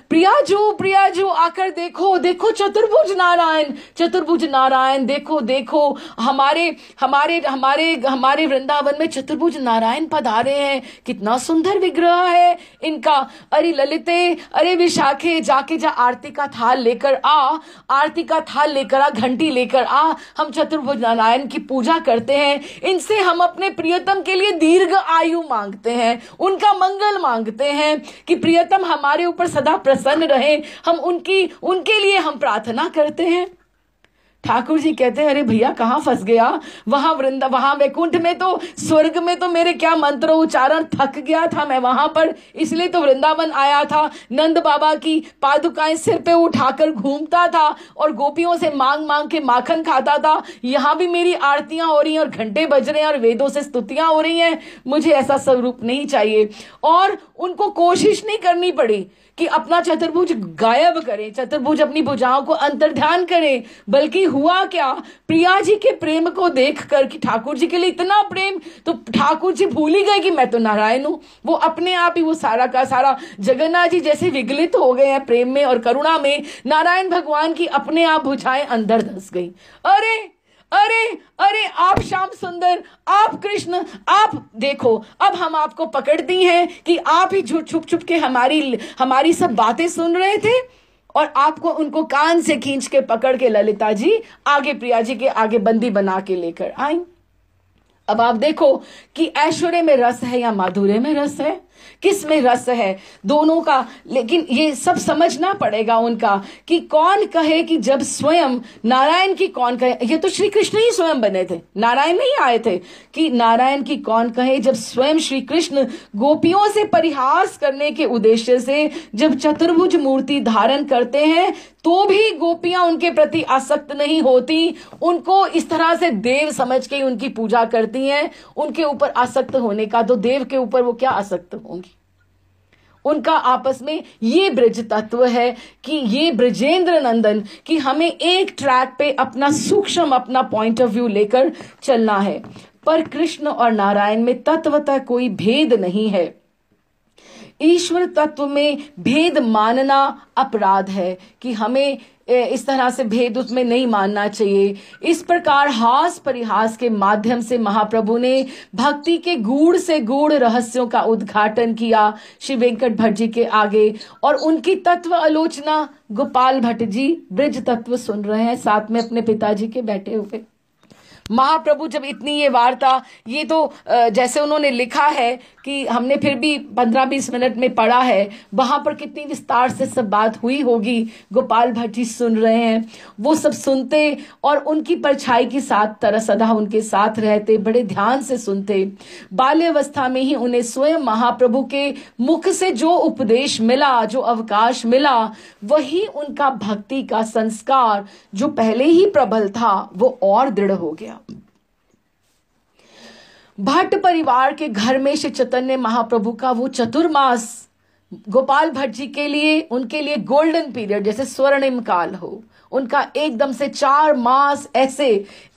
प्रियाजू आकर देखो चतुर्भुज नारायण, देखो हमारे वृंदावन में चतुर्भुज नारायण पधारे हैं, कितना सुंदर विग्रह है इनका। अरे ललिते, अरे विशाखे, जाके आरती का थाल लेकर आ, घंटी लेकर आ, हम चतुर्भुज नारायण की पूजा करते हैं। इनसे हम अपने प्रियतम के लिए दीर्घ आयु मांगते हैं, उनका मंगल मांगते हैं कि प्रियतम हमारे ऊपर सदा प्रसन्न रहे। हम उनके लिए हम प्रार्थना करते हैं। ठाकुर जी कहते हैं, अरे भैया कहां फंस गया, वहां वैकुंठ में तो, स्वर्ग में तो मेरे क्या मंत्र उच्चारण थक गया था मैं वहां पर, इसलिए तो वृंदावन आया था। नंद बाबा की पादुकाएं सिर पे उठाकर घूमता था और गोपियों से मांग के माखन खाता था। यहां भी मेरी आरतियां हो रही हैं और घंटे बज रहे हैं और वेदों से स्तुतियां हो रही हैं। मुझे ऐसा स्वरूप नहीं चाहिए। और उनको कोशिश नहीं करनी पड़ी कि अपना चतुर्भुज गायब करें, चतुर्भुज अपनी भुजाओं को अंतर्ध्यान करें, बल्कि हुआ क्या, प्रिया जी के प्रेम को देखकर कि ठाकुर जी के लिए इतना प्रेम, तो ठाकुर जी भूल ही गए कि मैं तो नारायण हूं। वो अपने आप ही वो सारा का सारा जगन्नाथ जी जैसे विगलित हो गए हैं प्रेम में और करुणा में, नारायण भगवान की अपने आप भुजाएं अंदर धंस गई। अरे आप श्याम सुंदर, आप कृष्ण, आप देखो, अब हम आपको पकड़ दी हैं कि आप ही छुप के हमारी सब बातें सुन रहे थे और आपको उनको कान से खींच के पकड़ के ललिता जी आगे प्रिया जी के आगे बंदी बना के लेकर आई। अब आप देखो कि ऐश्वर्य में रस है या माधुर्य में रस है। किस में रस है दोनों का। लेकिन ये सब समझना पड़ेगा उनका कि कौन कहे कि जब स्वयं नारायण की कौन कहे, ये तो श्री कृष्ण ही स्वयं बने थे, नारायण नहीं आए थे, कि नारायण की कौन कहे जब स्वयं श्री कृष्ण गोपियों से परिहास करने के उद्देश्य से जब चतुर्भुज मूर्ति धारण करते हैं तो भी गोपियां उनके प्रति आसक्त नहीं होती, उनको इस तरह से देव समझ के उनकी पूजा करती हैं। उनके ऊपर आसक्त होने का तो देव के ऊपर वो क्या आसक्त होंगी। उनका आपस में ये ब्रज तत्व है कि ये ब्रजेंद्र नंदन कि हमें एक ट्रैक पे अपना सूक्ष्म अपना पॉइंट ऑफ व्यू लेकर चलना है। पर कृष्ण और नारायण में तत्वतः कोई भेद नहीं है। ईश्वर तत्व में भेद मानना अपराध है कि हमें इस तरह से भेद उसमें नहीं मानना चाहिए। इस प्रकार हास परिहास के माध्यम से महाप्रभु ने भक्ति के गूढ़ से गूढ़ रहस्यों का उद्घाटन किया श्री वेंकट भट्ट जी के आगे, और उनकी तत्व आलोचना गोपाल भट्ट जी ब्रज तत्व सुन रहे हैं साथ में अपने पिताजी के बैठे हुए। महाप्रभु जब इतनी ये वार्ता, ये तो जैसे उन्होंने लिखा है कि हमने फिर भी 15-20 मिनट में पढ़ा है, वहां पर कितनी विस्तार से सब बात हुई होगी। गोपाल भट्ट जी सुन रहे हैं, वो सब सुनते और उनकी परछाई के साथ तरह सदा उनके साथ रहते, बड़े ध्यान से सुनते। बाल्यावस्था में ही उन्हें स्वयं महाप्रभु के मुख से जो उपदेश मिला, जो अवकाश मिला, वही उनका भक्ति का संस्कार जो पहले ही प्रबल था वो और दृढ़ हो गया। भट्ट परिवार के घर में श्री चैतन्य महाप्रभु का वो चतुर्मास गोपाल भट्ट जी के लिए, उनके लिए गोल्डन पीरियड, जैसे स्वर्णिम काल हो, उनका एकदम से 4 मास ऐसे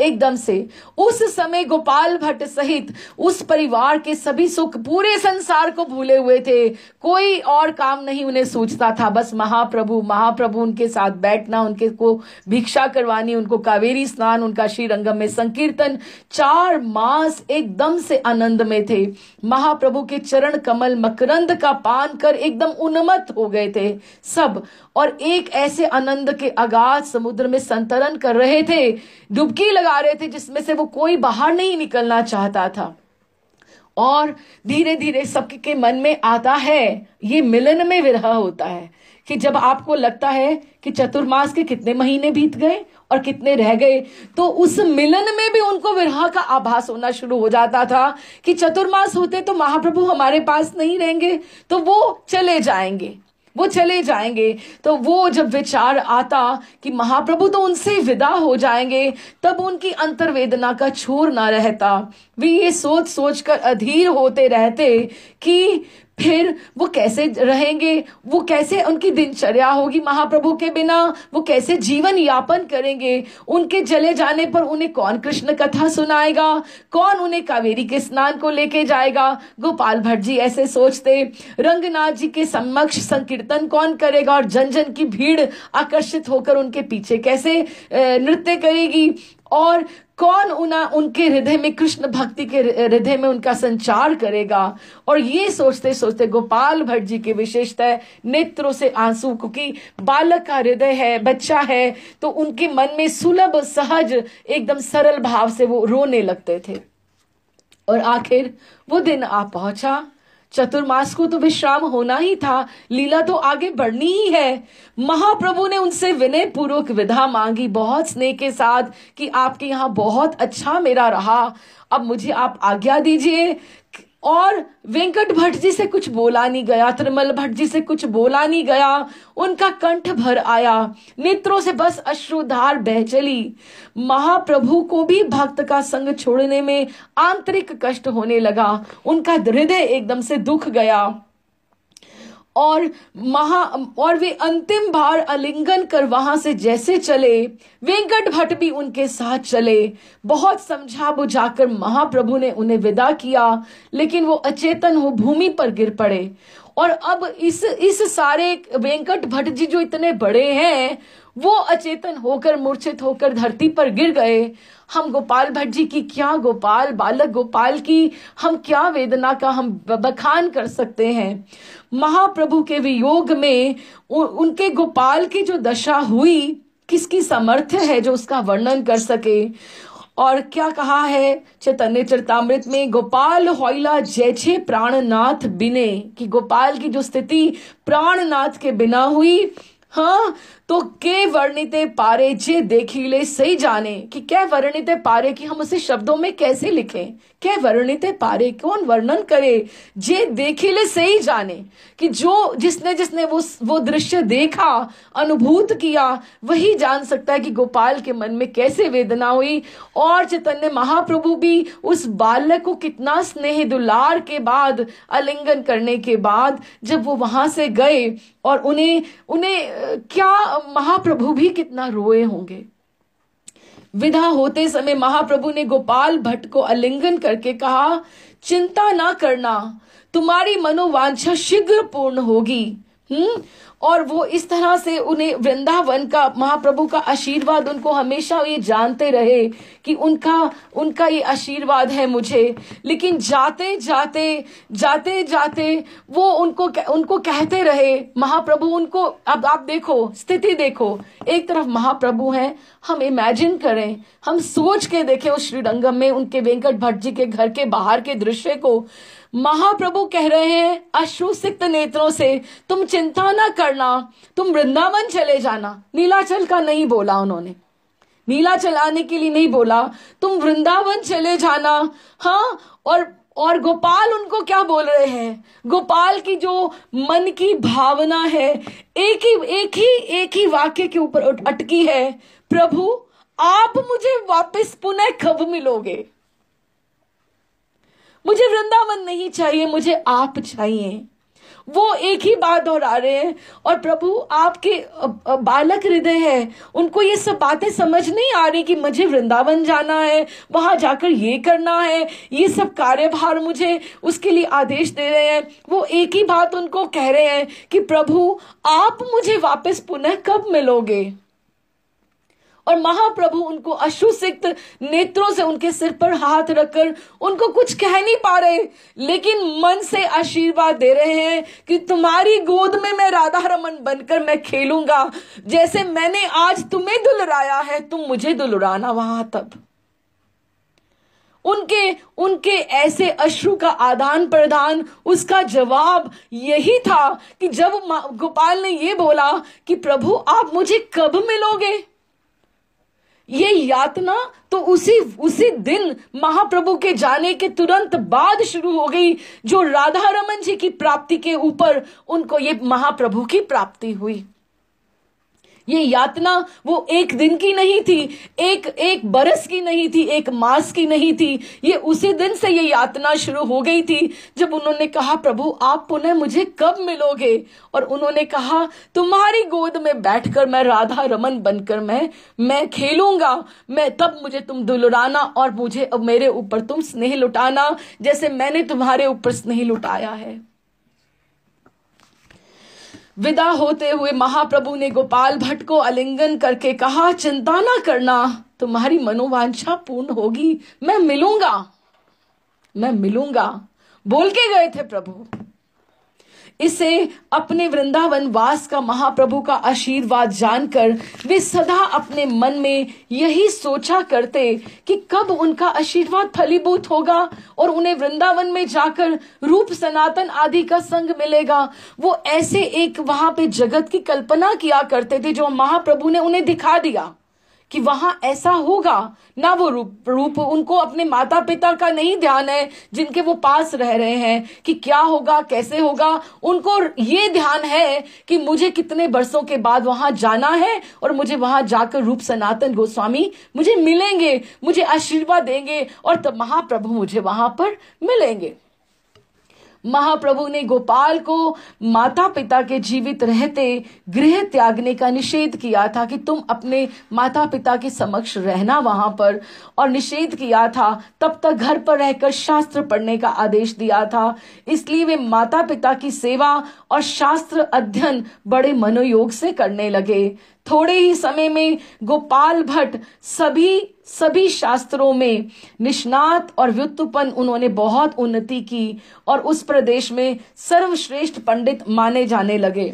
एकदम से। उस समय गोपाल भट्ट सहित उस परिवार के सभी सुख पूरे संसार को भूले हुए थे, कोई और काम नहीं उन्हें सोचता था, बस महाप्रभु उनके साथ बैठना, उनके को भिक्षा करवानी, उनको कावेरी स्नान, उनका श्रीरंगम में संकीर्तन। 4 मास एकदम से आनंद में थे। महाप्रभु के चरण कमल मकरंद का पान कर एकदम उन्मत्त हो गए थे सब, और एक ऐसे आनंद के अगाध समुद्र में संतरण कर रहे थे, डुबकी लगा रहे थे, जिसमें से वो कोई बाहर नहीं निकलना चाहता था। और धीरे धीरे सबके मन में आता है, ये मिलन में विरह होता है कि जब आपको लगता है कि चतुर्मास के कितने महीने बीत गए और कितने रह गए, तो उस मिलन में भी उनको विरह का आभास होना शुरू हो जाता था कि चतुर्मास होते तो महाप्रभु हमारे पास नहीं रहेंगे, तो वो चले जाएंगे। तो वो जब विचार आता कि महाप्रभु तो उनसे विदा हो जाएंगे, तब उनकी अंतर्वेदना का छोर ना रहता। वे ये सोच कर अधीर होते रहते कि फिर वो कैसे रहेंगे, वो कैसे उनकी दिनचर्या होगी महाप्रभु के बिना, वो कैसे जीवन यापन करेंगे, उनके चले जाने पर उन्हें कौन कृष्ण कथा सुनाएगा, कौन उन्हें कावेरी के स्नान को लेके जाएगा। गोपाल भट्ट जी ऐसे सोचते। रंगनाथ जी के समक्ष संकीर्तन कौन करेगा, और जन जन की भीड़ आकर्षित होकर उनके पीछे कैसे नृत्य करेगी, और कौन उनके हृदय में, कृष्ण भक्ति के हृदय में उनका संचार करेगा। और ये सोचते सोचते गोपाल भट्ट जी की विशेषता नेत्रों से आंसू, क्योंकि बालक का हृदय है, बच्चा है, तो उनके मन में सुलभ सहज एकदम सरल भाव से वो रोने लगते थे। और आखिर वो दिन आ पहुंचा। चतुर्मास को तो विश्राम होना ही था, लीला तो आगे बढ़नी ही है। महाप्रभु ने उनसे विनय पूर्वक विदा मांगी बहुत स्नेह के साथ कि आपके यहाँ बहुत अच्छा मेरा रहा, अब मुझे आप आज्ञा दीजिए। और वेंकट भट्ट जी से कुछ बोला नहीं गया, त्रिमल भट्ट जी से कुछ बोला नहीं गया, उनका कंठ भर आया, नेत्रों से बस अश्रुधार बह चली। महाप्रभु को भी भक्त का संग छोड़ने में आंतरिक कष्ट होने लगा, उनका हृदय एकदम से दुख गया। और वे अंतिम बार आलिंगन कर वहां से जैसे चले, वेंकट भट्ट भी उनके साथ चले। बहुत समझा बुझाकर महाप्रभु ने उन्हें विदा किया, लेकिन वो अचेतन हो भूमि पर गिर पड़े। और अब इस सारे वेंकट भट्ट जी जो इतने बड़े हैं, वो अचेतन होकर मूर्छित होकर धरती पर गिर गए। हम गोपाल भट्ट जी की क्या, गोपाल बालक गोपाल की हम क्या वेदना का हम बखान कर सकते हैं। महाप्रभु के वियोग में उनके गोपाल की जो दशा हुई, किसकी सामर्थ्य है जो उसका वर्णन कर सके। और क्या कहा है चैतन्य चरितामृत में, गोपाल होइला जैसे प्राणनाथ बिने, कि गोपाल की जो स्थिति प्राणनाथ के बिना हुई, हाँ, तो के वर्णिते पारे जे देखिले सही जाने, कि क्या वर्णिते पारे, कि हम उसे शब्दों में कैसे लिखें, क्या वर्णिते पारे, कौन वर्णन करे, जे देखिले सही जाने, कि जो जिसने जिसने वो दृश्य देखा, अनुभूत किया, वही जान सकता है कि गोपाल के मन में कैसे वेदना हुई। और चैतन्य महाप्रभु भी उस बालक को कितना स्नेह दुलार के बाद, आलिंगन करने के बाद जब वो वहां से गए, और उन्हें क्या, महाप्रभु भी कितना रोए होंगे। विदा होते समय महाप्रभु ने गोपाल भट्ट को आलिंगन करके कहा, चिंता ना करना, तुम्हारी मनोवांछा शीघ्र पूर्ण होगी। और वो इस तरह से उन्हें वृंदावन का, महाप्रभु का आशीर्वाद उनको हमेशा ये जानते रहे कि उनका ये आशीर्वाद है मुझे। लेकिन जाते जाते वो उनको कहते रहे महाप्रभु उनको, अब आप देखो स्थिति देखो, एक तरफ महाप्रभु हैं, हम इमेजिन करें, हम सोच के देखें उस श्रीरंगम में उनके वेंकट भट्ट जी के घर के बाहर के दृश्य को। महाप्रभु कह रहे हैं अश्रुसिक्त नेत्रों से, तुम चिंता ना करना, तुम वृंदावन चले जाना। नीलाचल का नहीं बोला उन्होंने, नीलाचल आने के लिए नहीं बोला, तुम वृंदावन चले जाना। हाँ, और गोपाल उनको क्या बोल रहे हैं, गोपाल की जो मन की भावना है एक ही वाक्य के ऊपर अटकी है, प्रभु आप मुझे वापस पुनः कब मिलोगे, मुझे वृंदावन नहीं चाहिए, मुझे आप चाहिए। वो एक ही बात दोहरा रहे हैं। और प्रभु आपके बालक हृदय है, उनको ये सब बातें समझ नहीं आ रही कि मुझे वृंदावन जाना है, वहां जाकर ये करना है, ये सब कार्यभार मुझे उसके लिए आदेश दे रहे हैं। वो एक ही बात उनको कह रहे हैं कि प्रभु आप मुझे वापस पुनः कब मिलोगे। और महाप्रभु उनको अश्रुसिक्त नेत्रों से उनके सिर पर हाथ रखकर उनको कुछ कह नहीं पा रहे, लेकिन मन से आशीर्वाद दे रहे हैं कि तुम्हारी गोद में मैं राधा रमन बनकर मैं खेलूंगा, जैसे मैंने आज तुम्हें दुलराया है तुम मुझे दुलराना वहां तब। उनके ऐसे अश्रु का आदान प्रदान, उसका जवाब यही था कि जब गोपाल ने ये बोला कि प्रभु आप मुझे कब मिलोगे, ये यातना तो उसी दिन महाप्रभु के जाने के तुरंत बाद शुरू हो गई, जो राधा रमन जी की प्राप्ति के ऊपर उनको ये महाप्रभु की प्राप्ति हुई। ये यातना वो एक दिन की नहीं थी, एक बरस की नहीं थी, एक मास की नहीं थी, ये उसी दिन से ये यातना शुरू हो गई थी जब उन्होंने कहा प्रभु आप पुनः मुझे कब मिलोगे। और उन्होंने कहा तुम्हारी गोद में बैठकर मैं राधा रमन बनकर मैं खेलूंगा, मैं तब मुझे तुम दुलराना और मुझे अब मेरे ऊपर तुम स्नेह लुटाना जैसे मैंने तुम्हारे ऊपर स्नेह लुटाया है। विदा होते हुए महाप्रभु ने गोपाल भट्ट को आलिंगन करके कहा चिंता ना करना, तुम्हारी मनोवांछा पूर्ण होगी, मैं मिलूंगा बोल के गए थे प्रभु। इसे अपने वृंदावन वास का महाप्रभु का आशीर्वाद जानकर वे सदा अपने मन में यही सोचा करते कि कब उनका आशीर्वाद फलीभूत होगा और उन्हें वृंदावन में जाकर रूप सनातन आदि का संग मिलेगा। वो ऐसे एक वहां पे जगत की कल्पना किया करते थे जो महाप्रभु ने उन्हें दिखा दिया कि वहां ऐसा होगा ना। वो रूप उनको अपने माता पिता का नहीं ध्यान है जिनके वो पास रह रहे हैं कि क्या होगा कैसे होगा, उनको ये ध्यान है कि मुझे कितने वर्षों के बाद वहां जाना है और मुझे वहां जाकर रूप सनातन गोस्वामी मुझे मिलेंगे, मुझे आशीर्वाद देंगे और तब महाप्रभु मुझे वहां पर मिलेंगे। महाप्रभु ने गोपाल को माता पिता के जीवित रहते गृह त्यागने का निषेध किया था कि तुम अपने माता पिता के समक्ष रहना वहां पर, और निषेध किया था तब तक घर पर रहकर शास्त्र पढ़ने का आदेश दिया था। इसलिए वे माता पिता की सेवा और शास्त्र अध्ययन बड़े मनोयोग से करने लगे। थोड़े ही समय में गोपाल भट्ट सभी शास्त्रों में निष्णात और व्युत्पन्न उन्होंने बहुत उन्नति की और उस प्रदेश में सर्वश्रेष्ठ पंडित माने जाने लगे।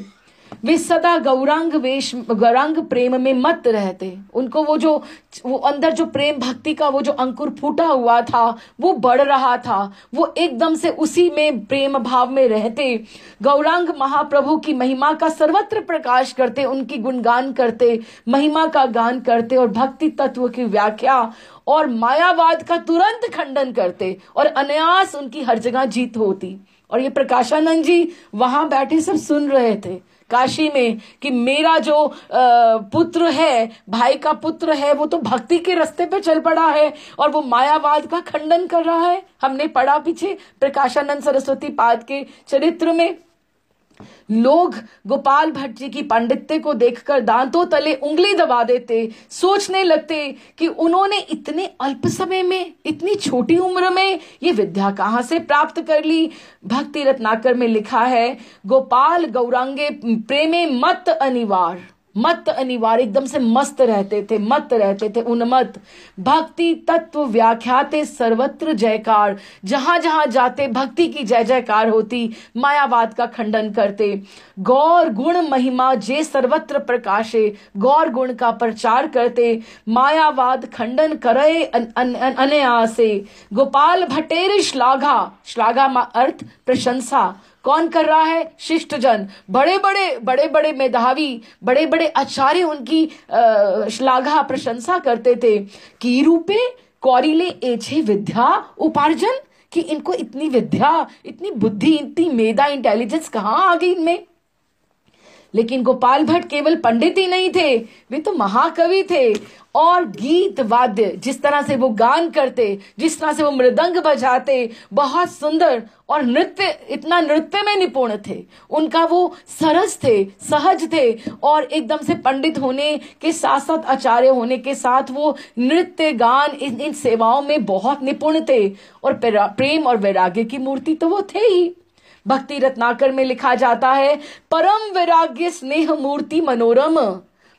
वे सदा गौरांग प्रेम में मत रहते। उनको वो अंदर जो प्रेम भक्ति का वो जो अंकुर फूटा हुआ था वो बढ़ रहा था, वो एकदम से उसी में प्रेम भाव में रहते। गौरांग महाप्रभु की महिमा का सर्वत्र प्रकाश करते, उनकी गुणगान करते, महिमा का गान करते और भक्ति तत्व की व्याख्या और मायावाद का तुरंत खंडन करते और अनायास उनकी हर जगह जीत होती। और ये प्रकाशानंद जी वहां बैठे सब सुन रहे थे काशी में कि मेरा जो पुत्र है, भाई का पुत्र है, वो तो भक्ति के रास्ते पे चल पड़ा है और वो मायावाद का खंडन कर रहा है। हमने पढ़ा पीछे प्रकाशानंद सरस्वती पाद के चरित्र में, लोग गोपाल भट्ट जी की पांडित्य को देखकर दांतों तले उंगली दबा देते, सोचने लगते कि उन्होंने इतने अल्प समय में, इतनी छोटी उम्र में ये विद्या कहां से प्राप्त कर ली। भक्ति रत्नाकर में लिखा है, गोपाल गौरांगे प्रेमे मत अनिवार्य, मत अनिवार्य, एकदम से मस्त रहते थे, मत रहते थे, उन्मत्त। भक्ति तत्व व्याख्याते सर्वत्र जयकार, जहां जहां जाते भक्ति की जय जयकार होती, मायावाद का खंडन करते। गौर गुण महिमा जे सर्वत्र प्रकाशे, गौर गुण का प्रचार करते, मायावाद खंडन करे अनायासे। गोपाल भट्टेर श्लाघा, श्लाघा अर्थ प्रशंसा, कौन कर रहा है? शिष्ट जन, बड़े बड़े मेधावी, बड़े बड़े आचार्य उनकी श्लाघा प्रशंसा करते थे। की रूपे कौरिले एछे विद्या उपार्जन, कि इनको इतनी विद्या, इतनी बुद्धि, इतनी मेधा, इंटेलिजेंस कहाँ आ गई इनमें। लेकिन गोपाल भट्ट केवल पंडित ही नहीं थे, वे तो महाकवि थे। और गीत वाद्य, जिस तरह से वो गान करते, जिस तरह से वो मृदंग बजाते, बहुत सुंदर। और नृत्य, इतना नृत्य में निपुण थे, उनका वो सरस थे, सहज थे, और एकदम से पंडित होने के साथ साथ, आचार्य होने के साथ वो नृत्य गान इन सेवाओं में बहुत निपुण थे। और प्रेम और वैराग्य की मूर्ति तो वो थे ही। भक्ति रत्नाकर में लिखा जाता है, परम वैराग्य स्नेह मूर्ति मनोरम,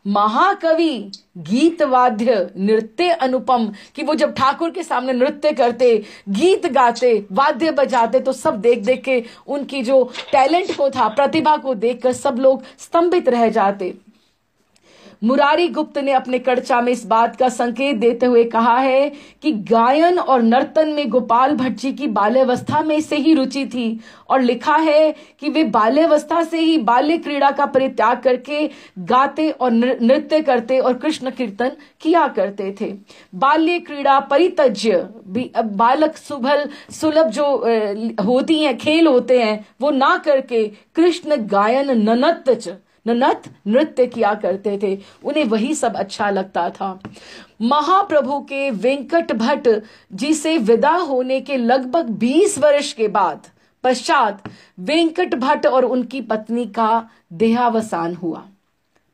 महाकवि गीत वाद्य नृत्य अनुपम, कि वो जब ठाकुर के सामने नृत्य करते, गीत गाते, वाद्य बजाते, तो सब देख देख के उनकी जो टैलेंट को था, प्रतिभा को देखकर सब लोग स्तंभित रह जाते। मुरारी गुप्त ने अपने कर्चा में इस बात का संकेत देते हुए कहा है कि गायन और नर्तन में गोपाल भट्ट जी की बाल्यावस्था में से ही रुचि थी। और लिखा है कि वे बाल्यावस्था से ही बाल्य क्रीड़ा का परित्याग करके गाते और नृत्य करते और कृष्ण कीर्तन किया करते थे। बाल्य क्रीड़ा परित्यज्य, बालक सुलभ जो होती हैं, खेल होते हैं, वो ना करके कृष्ण गायन ननत नृत्य किया करते थे। उन्हें वही सब अच्छा लगता था। महाप्रभु के वेंकट भट्ट जी से विदा होने के लगभग 20 वर्ष के बाद पश्चात वेंकट भट्ट और उनकी पत्नी का देहावसान हुआ।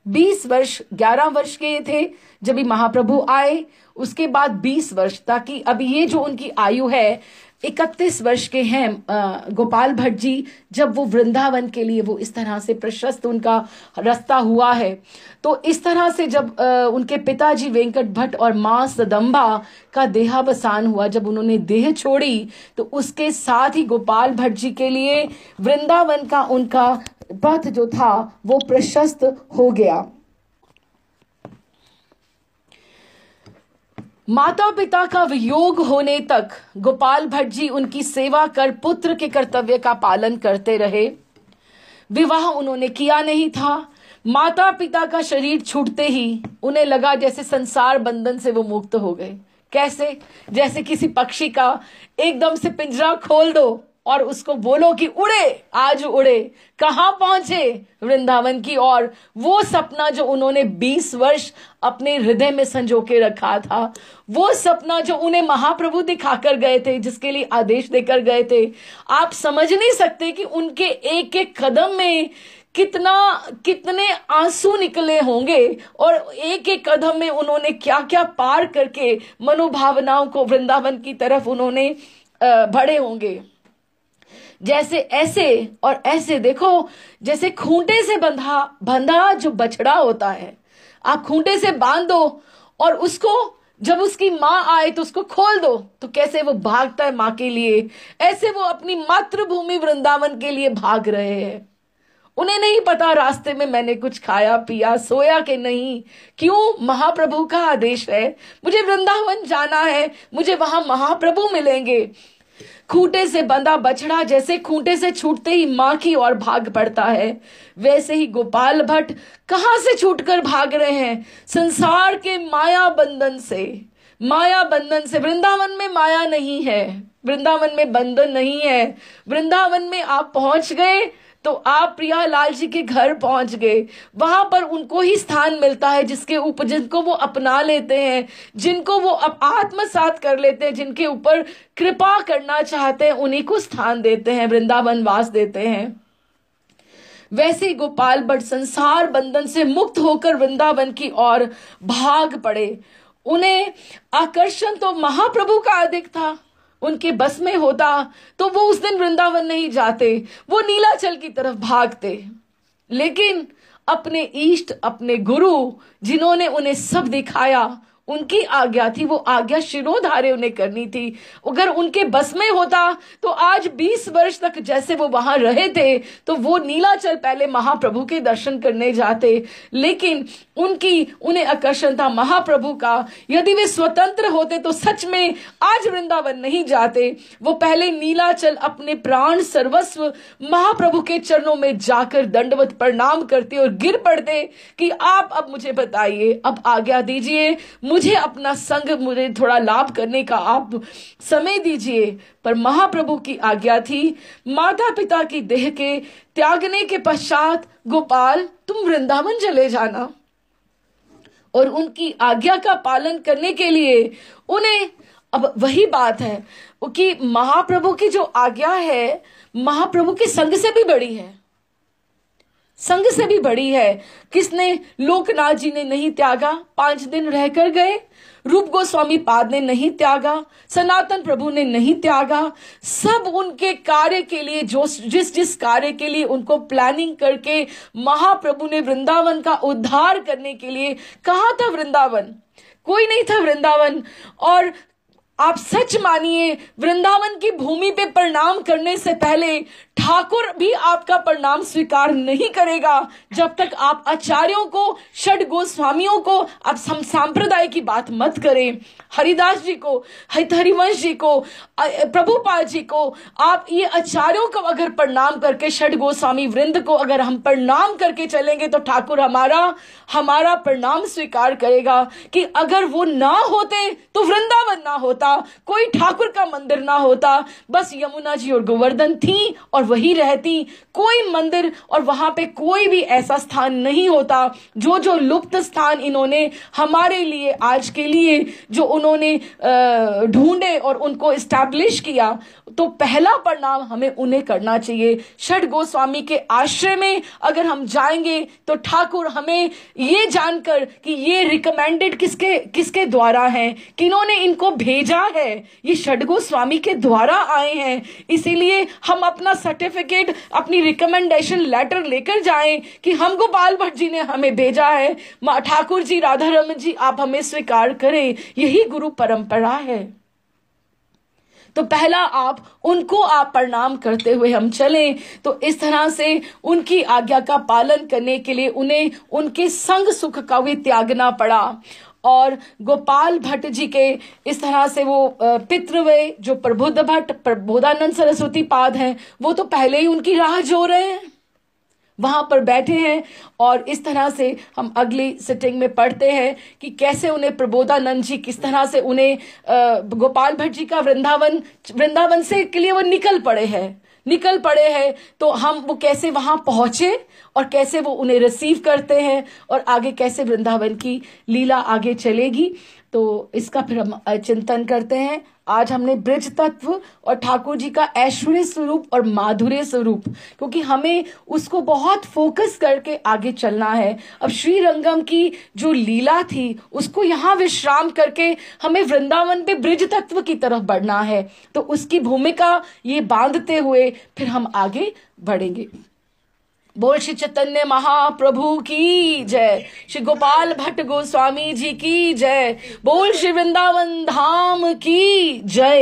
20 वर्ष, 11 वर्ष के थे जब भी महाप्रभु आए, उसके बाद 20 वर्ष, ताकि अभी ये जो उनकी आयु है 31 वर्ष के हैं गोपाल भट्ट जी, जब वो वृंदावन के लिए वो इस तरह से प्रशस्त उनका रास्ता हुआ है। तो इस तरह से जब उनके पिताजी वेंकट भट्ट और मां सदम्बा का देहावसान हुआ, जब उन्होंने देह छोड़ी, तो उसके साथ ही गोपाल भट्ट जी के लिए वृंदावन का उनका पथ जो था वो प्रशस्त हो गया। माता पिता का वियोग होने तक गोपाल भट्ट जी उनकी सेवा कर पुत्र के कर्तव्य का पालन करते रहे। विवाह उन्होंने किया नहीं था। माता पिता का शरीर छूटते ही उन्हें लगा जैसे संसार बंधन से वो मुक्त हो गए। कैसे? जैसे किसी पक्षी का एकदम से पिंजरा खोल दो और उसको बोलो कि उड़े, आज उड़े, कहां पहुंचे? वृंदावन की ओर। वो सपना जो उन्होंने 20 वर्ष अपने हृदय में संजो के रखा था, वो सपना जो उन्हें महाप्रभु दिखाकर गए थे, जिसके लिए आदेश देकर गए थे, आप समझ नहीं सकते कि उनके एक एक कदम में कितने आंसू निकले होंगे और एक एक कदम में उन्होंने क्या क्या पार करके मनोभावनाओं को वृंदावन की तरफ उन्होंने बढ़े होंगे। जैसे ऐसे और ऐसे, देखो, जैसे खूंटे से बंधा जो बछड़ा होता है, आप खूंटे से बांध दो और उसको जब उसकी माँ आए तो उसको खोल दो, तो कैसे वो भागता है माँ के लिए, ऐसे वो अपनी मातृभूमि वृंदावन के लिए भाग रहे हैं। उन्हें नहीं पता रास्ते में मैंने कुछ खाया पिया सोया कि नहीं। क्यों? महाप्रभु का आदेश है, मुझे वृंदावन जाना है, मुझे वहां महाप्रभु मिलेंगे। खूंटे से बंधा बछड़ा जैसे खूंटे से छूटते ही मां की ओर भाग पड़ता है, वैसे ही गोपाल भट्ट कहां से छूटकर भाग रहे हैं? संसार के माया बंधन से। माया बंधन से। वृंदावन में माया नहीं है, वृंदावन में बंधन नहीं है। वृंदावन में आप पहुंच गए तो आप प्रियालाल जी के घर पहुंच गए। वहां पर उनको ही स्थान मिलता है जिनको वो अपना लेते हैं, जिनको वो आत्मसात कर लेते हैं, जिनके ऊपर कृपा करना चाहते हैं, उन्हीं को स्थान देते हैं, वृंदावन वास देते हैं। वैसे ही गोपाल भट्ट संसार बंधन से मुक्त होकर वृंदावन की ओर भाग पड़े। उन्हें आकर्षण तो महाप्रभु का अधिक था। उनके बस में होता तो वो उस दिन वृंदावन नहीं जाते, वो नीलाचल की तरफ भागते। लेकिन अपने इष्ट, अपने गुरु जिन्होंने उन्हें सब दिखाया, उनकी आज्ञा थी, वो आज्ञा शिरोधार्य उन्हें करनी थी। अगर उनके बस में होता तो आज 20 वर्ष तक जैसे वो वहां रहे थे तो वो नीलाचल पहले महाप्रभु के दर्शन करने जाते। लेकिन उन्हें आकर्षण था महाप्रभु का। यदि वे स्वतंत्र होते तो सच में आज वृंदावन नहीं जाते। वो पहले नीलाचल अपने प्राण सर्वस्व महाप्रभु के चरणों में जाकर दंडवत प्रणाम करते और गिर पड़ते कि आप अब मुझे बताइए, अब आज्ञा दीजिए, मुझे अपना संग, मुझे थोड़ा लाभ करने का आप समय दीजिए। पर महाप्रभु की आज्ञा थी, माता पिता की देह के त्यागने के पश्चात गोपाल तुम वृंदावन चले जाना। और उनकी आज्ञा का पालन करने के लिए उन्हें, अब वही बात है कि महाप्रभु की जो आज्ञा है महाप्रभु के संग से भी बड़ी है, संग से भी बड़ी है। किसने? लोकनाथ जी ने नहीं त्यागा, 5 दिन रहकर गए। रूप गोस्वामी पाद ने नहीं त्यागा, सनातन प्रभु ने नहीं त्यागा। सब उनके कार्य के लिए, जो जिस कार्य के लिए उनको प्लानिंग करके महाप्रभु ने वृंदावन का उद्धार करने के लिए कहा था, वृंदावन कोई नहीं था वृंदावन। और आप सच मानिए, वृंदावन की भूमि पे प्रणाम करने से पहले ठाकुर भी आपका प्रणाम स्वीकार नहीं करेगा जब तक आप आचार्यों को, षड गोस्वामियों को, आप संप्रदाय की बात मत करें। हरिदास जी को, हरिवंश जी को, प्रभुपाद जी को, आप ये आचार्यों को अगर प्रणाम करके, षड गोस्वामी वृंद को अगर हम प्रणाम करके चलेंगे तो ठाकुर हमारा प्रणाम स्वीकार करेगा। कि अगर वो ना होते तो वृंदावन ना होता, कोई ठाकुर का मंदिर ना होता, बस यमुना जी और गोवर्धन थी और वही रहती, कोई मंदिर और वहां पे कोई भी ऐसा स्थान नहीं होता। जो लुप्त स्थान इन्होंने हमारे लिए, आज के लिए जो उन्होंने ढूंढे और उनको एस्टैब्लिश किया, तो पहला प्रणाम हमें उन्हें करना चाहिए। षड गोस्वामी के आश्रय में अगर हम जाएंगे तो ठाकुर हमें ये जानकर कि ये रिकमेंडेड किसके द्वारा हैं, किन्होंने इनको भेजा है, ये षड गोस्वामी के द्वारा आए हैं। इसीलिए हम अपना सर्टिफिकेट, अपनी रिकमेंडेशन लेटर लेकर जाएं कि हम गोपाल भट्ट जी ने हमें भेजा है, ठाकुर जी, राधा रमन जी, आप हमें स्वीकार करें। यही गुरु परंपरा है। तो पहला उनको प्रणाम करते हुए हम चलें। तो इस तरह से उनकी आज्ञा का पालन करने के लिए उन्हें उनके संग सुख का भी त्यागना पड़ा। और गोपाल भट्ट जी के इस तरह से वो पितृव्यय, जो प्रबुद्ध भट्ट, प्रबोधानंद सरस्वती पाद हैं, वो तो पहले ही उनकी राह जो रहे हैं, वहां पर बैठे हैं। और इस तरह से हम अगली सिटिंग में पढ़ते हैं कि कैसे उन्हें प्रबोधानंद जी किस तरह से उन्हें गोपाल भट्ट जी का वृंदावन से के लिए वो निकल पड़े हैं। तो हम वो कैसे वहां पहुंचे और कैसे वो उन्हें रिसीव करते हैं और आगे कैसे वृंदावन की लीला आगे चलेगी, तो इसका फिर हम चिंतन करते हैं। आज हमने ब्रज तत्व और ठाकुर जी का ऐश्वर्य स्वरूप और माधुर्य स्वरूप, क्योंकि हमें उसको बहुत फोकस करके आगे चलना है। अब श्री रंगम की जो लीला थी उसको यहाँ विश्राम करके हमें वृंदावन पे ब्रज तत्व की तरफ बढ़ना है। तो उसकी भूमिका ये बांधते हुए फिर हम आगे बढ़ेंगे। बोल श्री चैतन्य महाप्रभु की जय, श्री गोपाल भट्ट गोस्वामी जी की जय, बोल श्री वृंदावन धाम की जय।